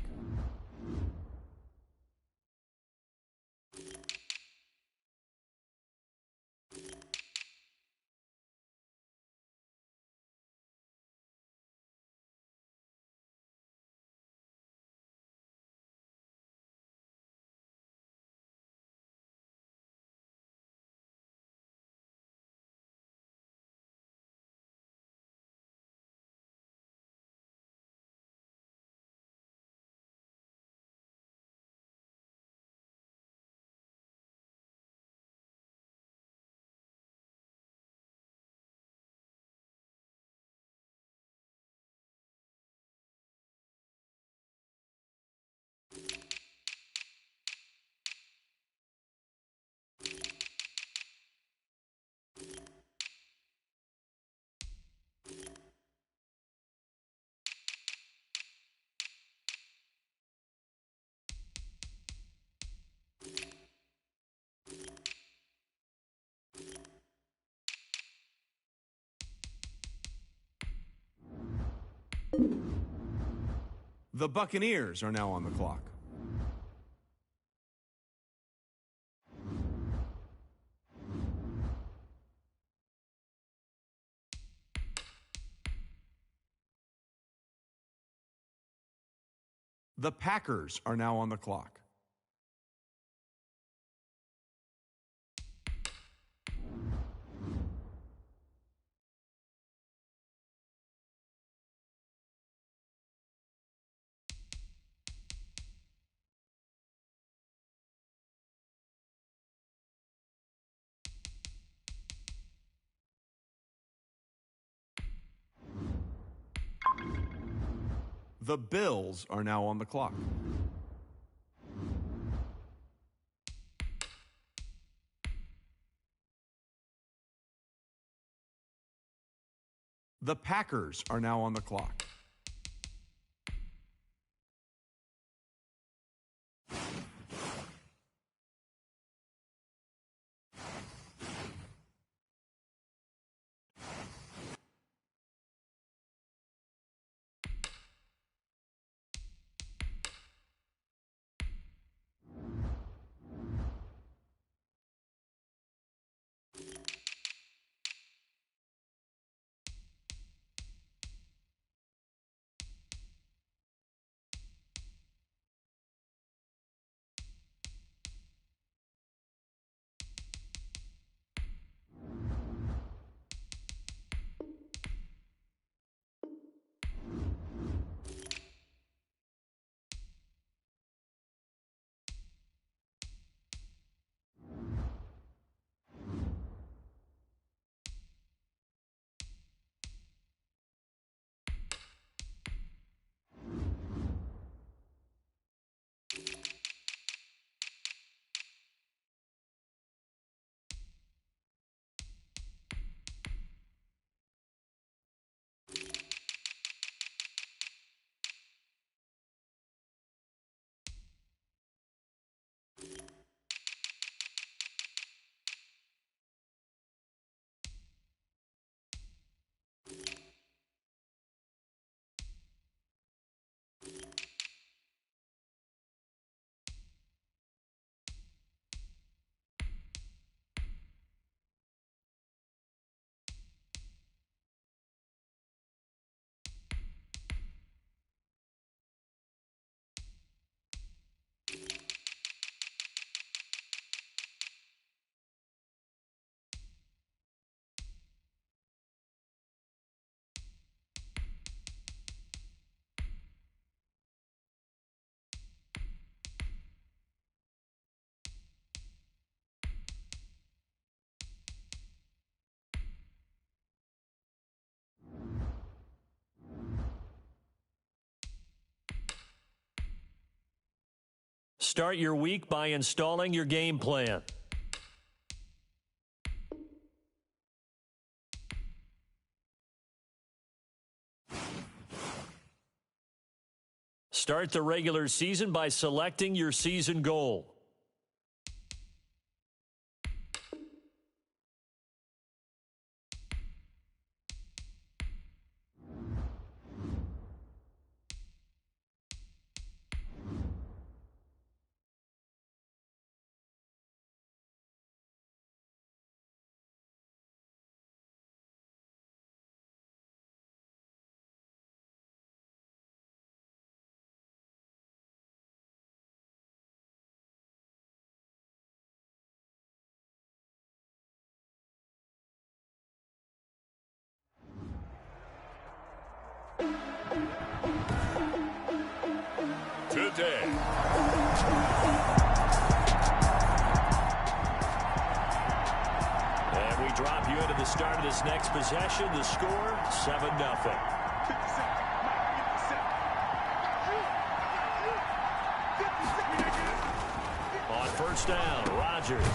The Buccaneers are now on the clock. The Packers are now on the clock. The Bills are now on the clock. The Packers are now on the clock. Start your week by installing your game plan. Start the regular season by selecting your season goal. Today. And we drop you into the start of this next possession. The score, 7-0. On first down, Rodgers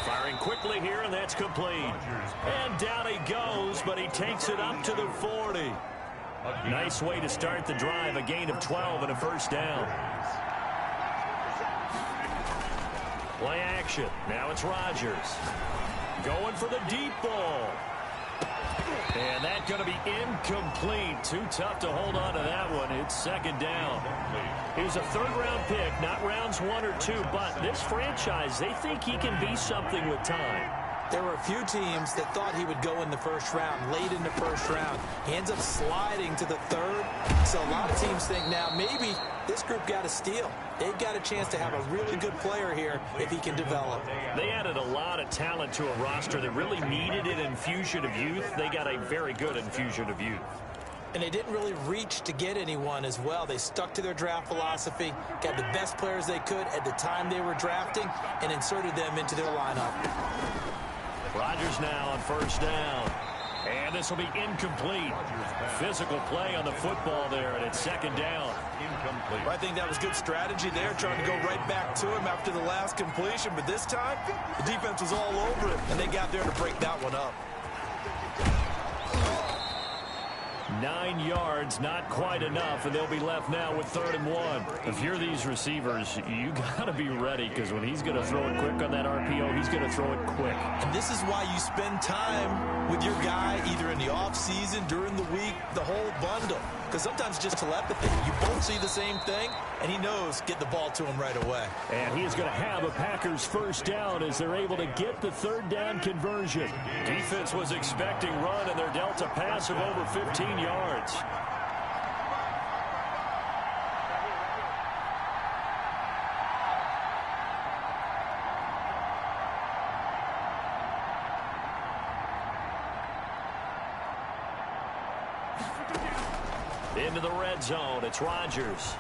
firing quickly here, and that's complete. And down he goes, but he takes it up to the 40. Nice way to start the drive, a gain of 12 and a first down. Play action. Now it's Rodgers. Going for the deep ball. And that's going to be incomplete. Too tough to hold on to that one. It's second down. He was a third-round pick, not rounds 1 or 2, but this franchise, they think he can be something with time. There were a few teams that thought he would go in the first round, late in the first round. He ends up sliding to the third. So a lot of teams think now maybe this group got a steal. They've got a chance to have a really good player here if he can develop. They added a lot of talent to a roster that really needed an infusion of youth. They got a very good infusion of youth. And they didn't really reach to get anyone as well. They stuck to their draft philosophy, got the best players they could at the time they were drafting, and inserted them into their lineup. Rodgers now on first down. And this will be incomplete. Physical play on the football there, and it's second down. Incomplete. I think that was good strategy there, trying to go right back to him after the last completion. But this time, the defense was all over it, and they got there to break that one up. 9 yards, not quite enough, and they'll be left now with 3rd and 1. If you're these receivers, you got to be ready, because when he's going to throw it quick on that RPO, he's going to throw it quick. And this is why you spend time with your guy either in the offseason, during the week, the whole bundle. Because sometimes just telepathy. You both see the same thing, and he knows get the ball to him right away. And he is going to have a Packers first down as they're able to get the 3rd down conversion. Defense was expecting run, and they're dealt a pass of over 15 yards. Into the red zone, it's Rodgers.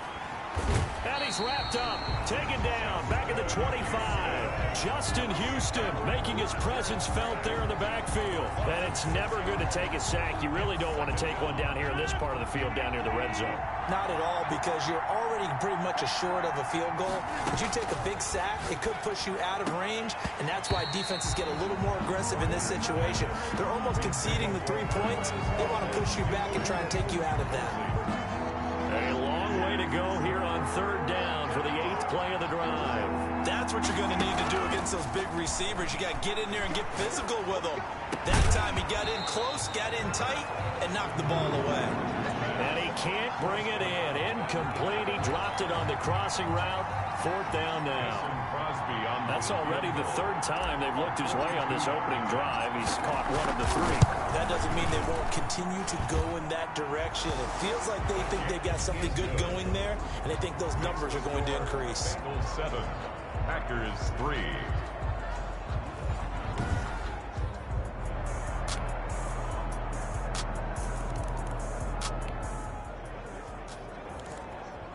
And he's wrapped up, taken down, back at the 25. Justin Houston making his presence felt there in the backfield. And it's never good to take a sack. You really don't want to take one down here in this part of the field, down near the red zone. Not at all, because you're already pretty much assured of a field goal. If you take a big sack, it could push you out of range, and that's why defenses get a little more aggressive in this situation. They're almost conceding the 3 points. They want to push you back and try and take you out of that. A long way to go here on 3rd down for the 8th play of the drive. That's what you're going to need to do against those big receivers. You got to get in there and get physical with them. That time he got in close, got in tight, and knocked the ball away. And he can't bring it in. Incomplete. He dropped it on the crossing route. 4th down now. That's already the 3rd time they've looked his way on this opening drive. He's caught 1 of the 3. That doesn't mean they won't continue to go in that direction. It feels like they think they've got something good going there, and they think those numbers are going to increase. 7, Packers 3.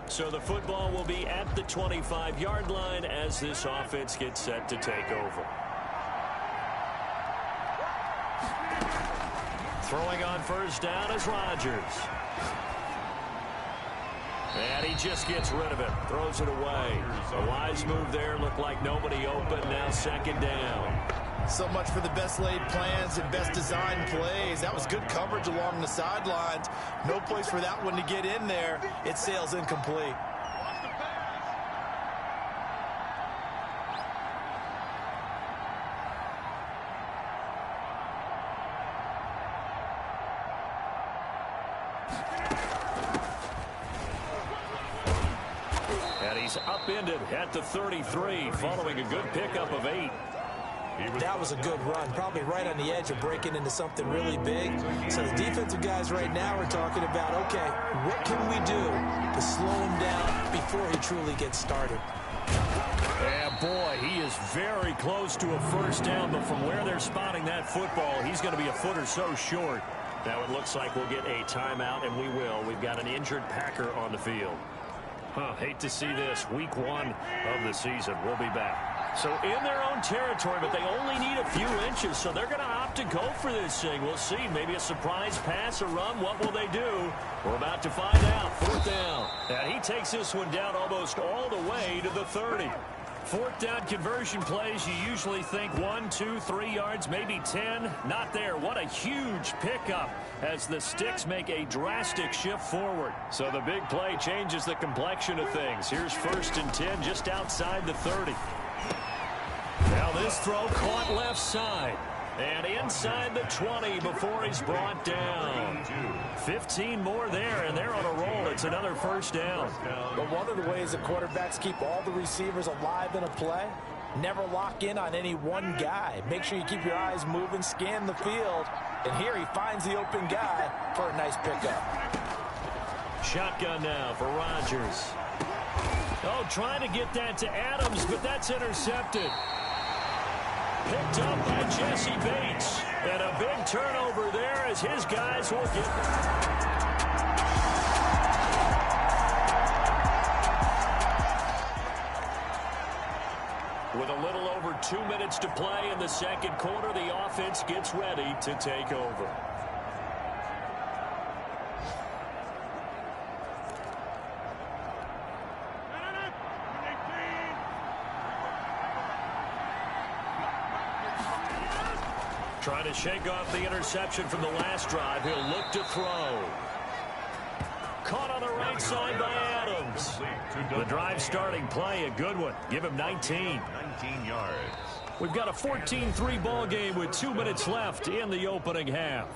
So the football will be at the 25-yard line as this offense gets set to take over. Throwing on first down is Rodgers. And he just gets rid of it. Throws it away. A wise move there. Looked like nobody open. Now second down. So much for the best laid plans and best designed plays. That was good coverage along the sidelines. No place for that one to get in there. It sails incomplete. And he's upended at the 33, following a good pickup of 8. That was a good run, probably right on the edge of breaking into something really big. So the defensive guys right now are talking about, okay, what can we do to slow him down before he truly gets started? Yeah, boy, he is very close to a first down, but from where they're spotting that football, he's going to be a foot or so short. Now it looks like we'll get a timeout, and we will. We've got an injured Packer on the field. Hate to see this. Week 1 of the season. We'll be back. So in their own territory, but they only need a few inches, so they're going to opt to go for this thing. We'll see. Maybe a surprise pass or run. What will they do? We're about to find out. 4th down. And he takes this one down almost all the way to the 30. 4th down conversion plays, you usually think 1, 2, 3 yards, maybe 10. Not there. What a huge pickup as the Sticks make a drastic shift forward. So the big play changes the complexion of things. Here's 1st and 10 just outside the 30. Now this throw caught left side. And inside the 20 before he's brought down. 15 more there, and they're on a roll. It's another first down. But one of the ways that quarterbacks keep all the receivers alive in a play, never lock in on any one guy. Make sure you keep your eyes moving, scan the field. And here he finds the open guy for a nice pickup. Shotgun now for Rodgers. Oh, trying to get that to Adams, but that's intercepted. Picked up by Jesse Bates. And a big turnover there as his guys will get... With a little over 2 minutes to play in the second quarter, the offense gets ready to take over. Trying to shake off the interception from the last drive. He'll look to throw. Caught on the right side by Adams. The drive starting play, a good one. Give him 19. 19 yards. We've got a 14-3 ball game with 2 minutes left in the opening half.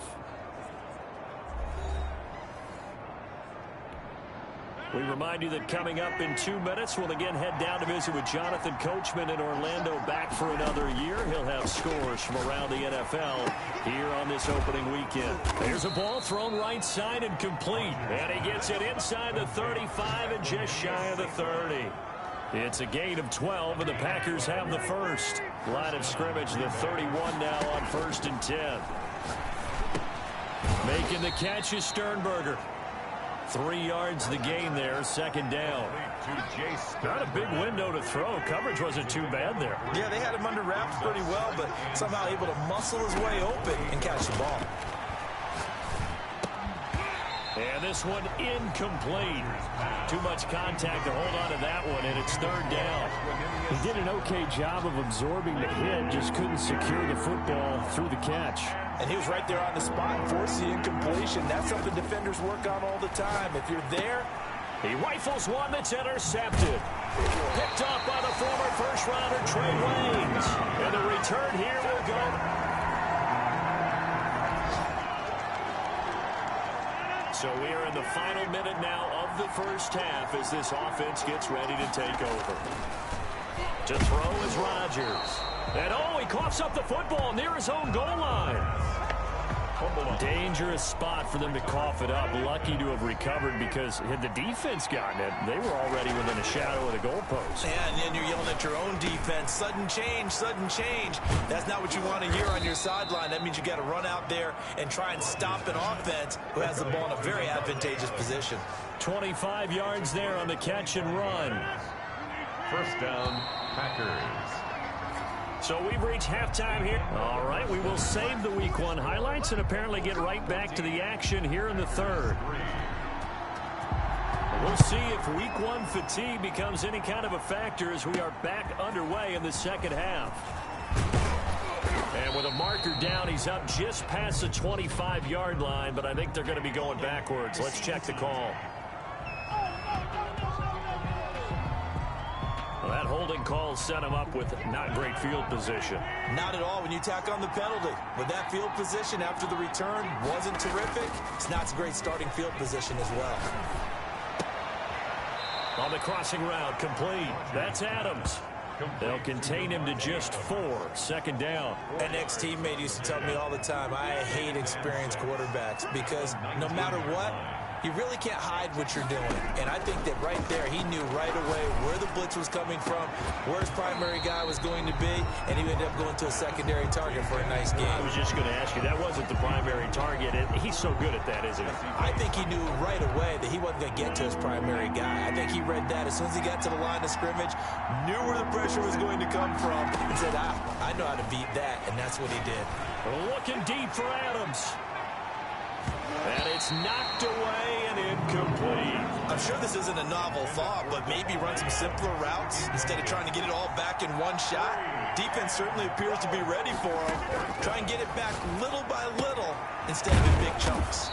We remind you that coming up in 2 minutes, we'll again head down to visit with Jonathan Coachman in Orlando, back for another year. He'll have scores from around the NFL here on this opening weekend. There's a ball thrown right side and complete. And he gets it inside the 35 and just shy of the 30. It's a gain of 12, and the Packers have the first. Line of scrimmage, the 31 now on 1st and 10. Making the catch is Sternberger. 3 yards the gain there, 2nd down. Not a big window to throw. Coverage wasn't too bad there. Yeah, they had him under wraps pretty well, but somehow able to muscle his way open and catch the ball. And this one incomplete. Too much contact to hold on to that one, and it's 3rd down. He did an okay job of absorbing the hit, just couldn't secure the football through the catch. And he was right there on the spot and forced the incompletion. That's something defenders work on all the time. If you're there, he rifles one that's intercepted. Picked off by the former first-rounder Trey Waynes. And the return here will go. So we are in the final minute now of the first half as this offense gets ready to take over. To throw is Rodgers. And oh, he coughs up the football near his own goal line. Dangerous spot for them to cough it up. Lucky to have recovered, because had the defense gotten it, they were already within a shadow of the goalpost. Yeah, and then you're yelling at your own defense. Sudden change, sudden change. That's not what you want to hear on your sideline. That means you got to run out there and try and stop an offense who has the ball in a very advantageous position. 25 yards there on the catch and run. 1st down, Packers. So we've reached halftime here. All right, we will save the Week 1 highlights and apparently get right back to the action here in the 3rd. We'll see if week one fatigue becomes any kind of a factor as we are back underway in the second half. And with a marker down, he's up just past the 25-yard line, but I think they're going to be going backwards. Let's check the call. Well, that holding call set him up with not great field position. Not at all when you tack on the penalty. But that field position after the return wasn't terrific. It's not a great starting field position as well. On the crossing route, complete. That's Adams. They'll contain him to just 4. Second down. An ex-teammate used to tell me all the time, I hate experienced quarterbacks because no matter what, you really can't hide what you're doing. And I think that right there, he knew right away where the blitz was coming from, where his primary guy was going to be, and he ended up going to a secondary target for a nice game. I was just going to ask you, that wasn't the primary target. He's so good at that, isn't he? I think he knew right away that he wasn't going to get to his primary guy. I think he read that as soon as he got to the line of scrimmage, knew where the pressure was going to come from, and said, I know how to beat that, and that's what he did. Looking deep for Adams. And it's knocked away and incomplete. I'm sure this isn't a novel thought, but maybe run some simpler routes instead of trying to get it all back in one shot. Defense certainly appears to be ready for him. Try and get it back little by little instead of in big chunks.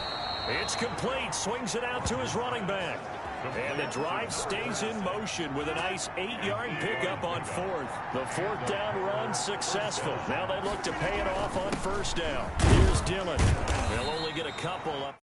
It's complete. Swings it out to his running back. And the drive stays in motion with a nice 8-yard pickup on 4th. The 4th down run successful. Now they look to pay it off on 1st down. Here's Dillon. They'll only get a couple up.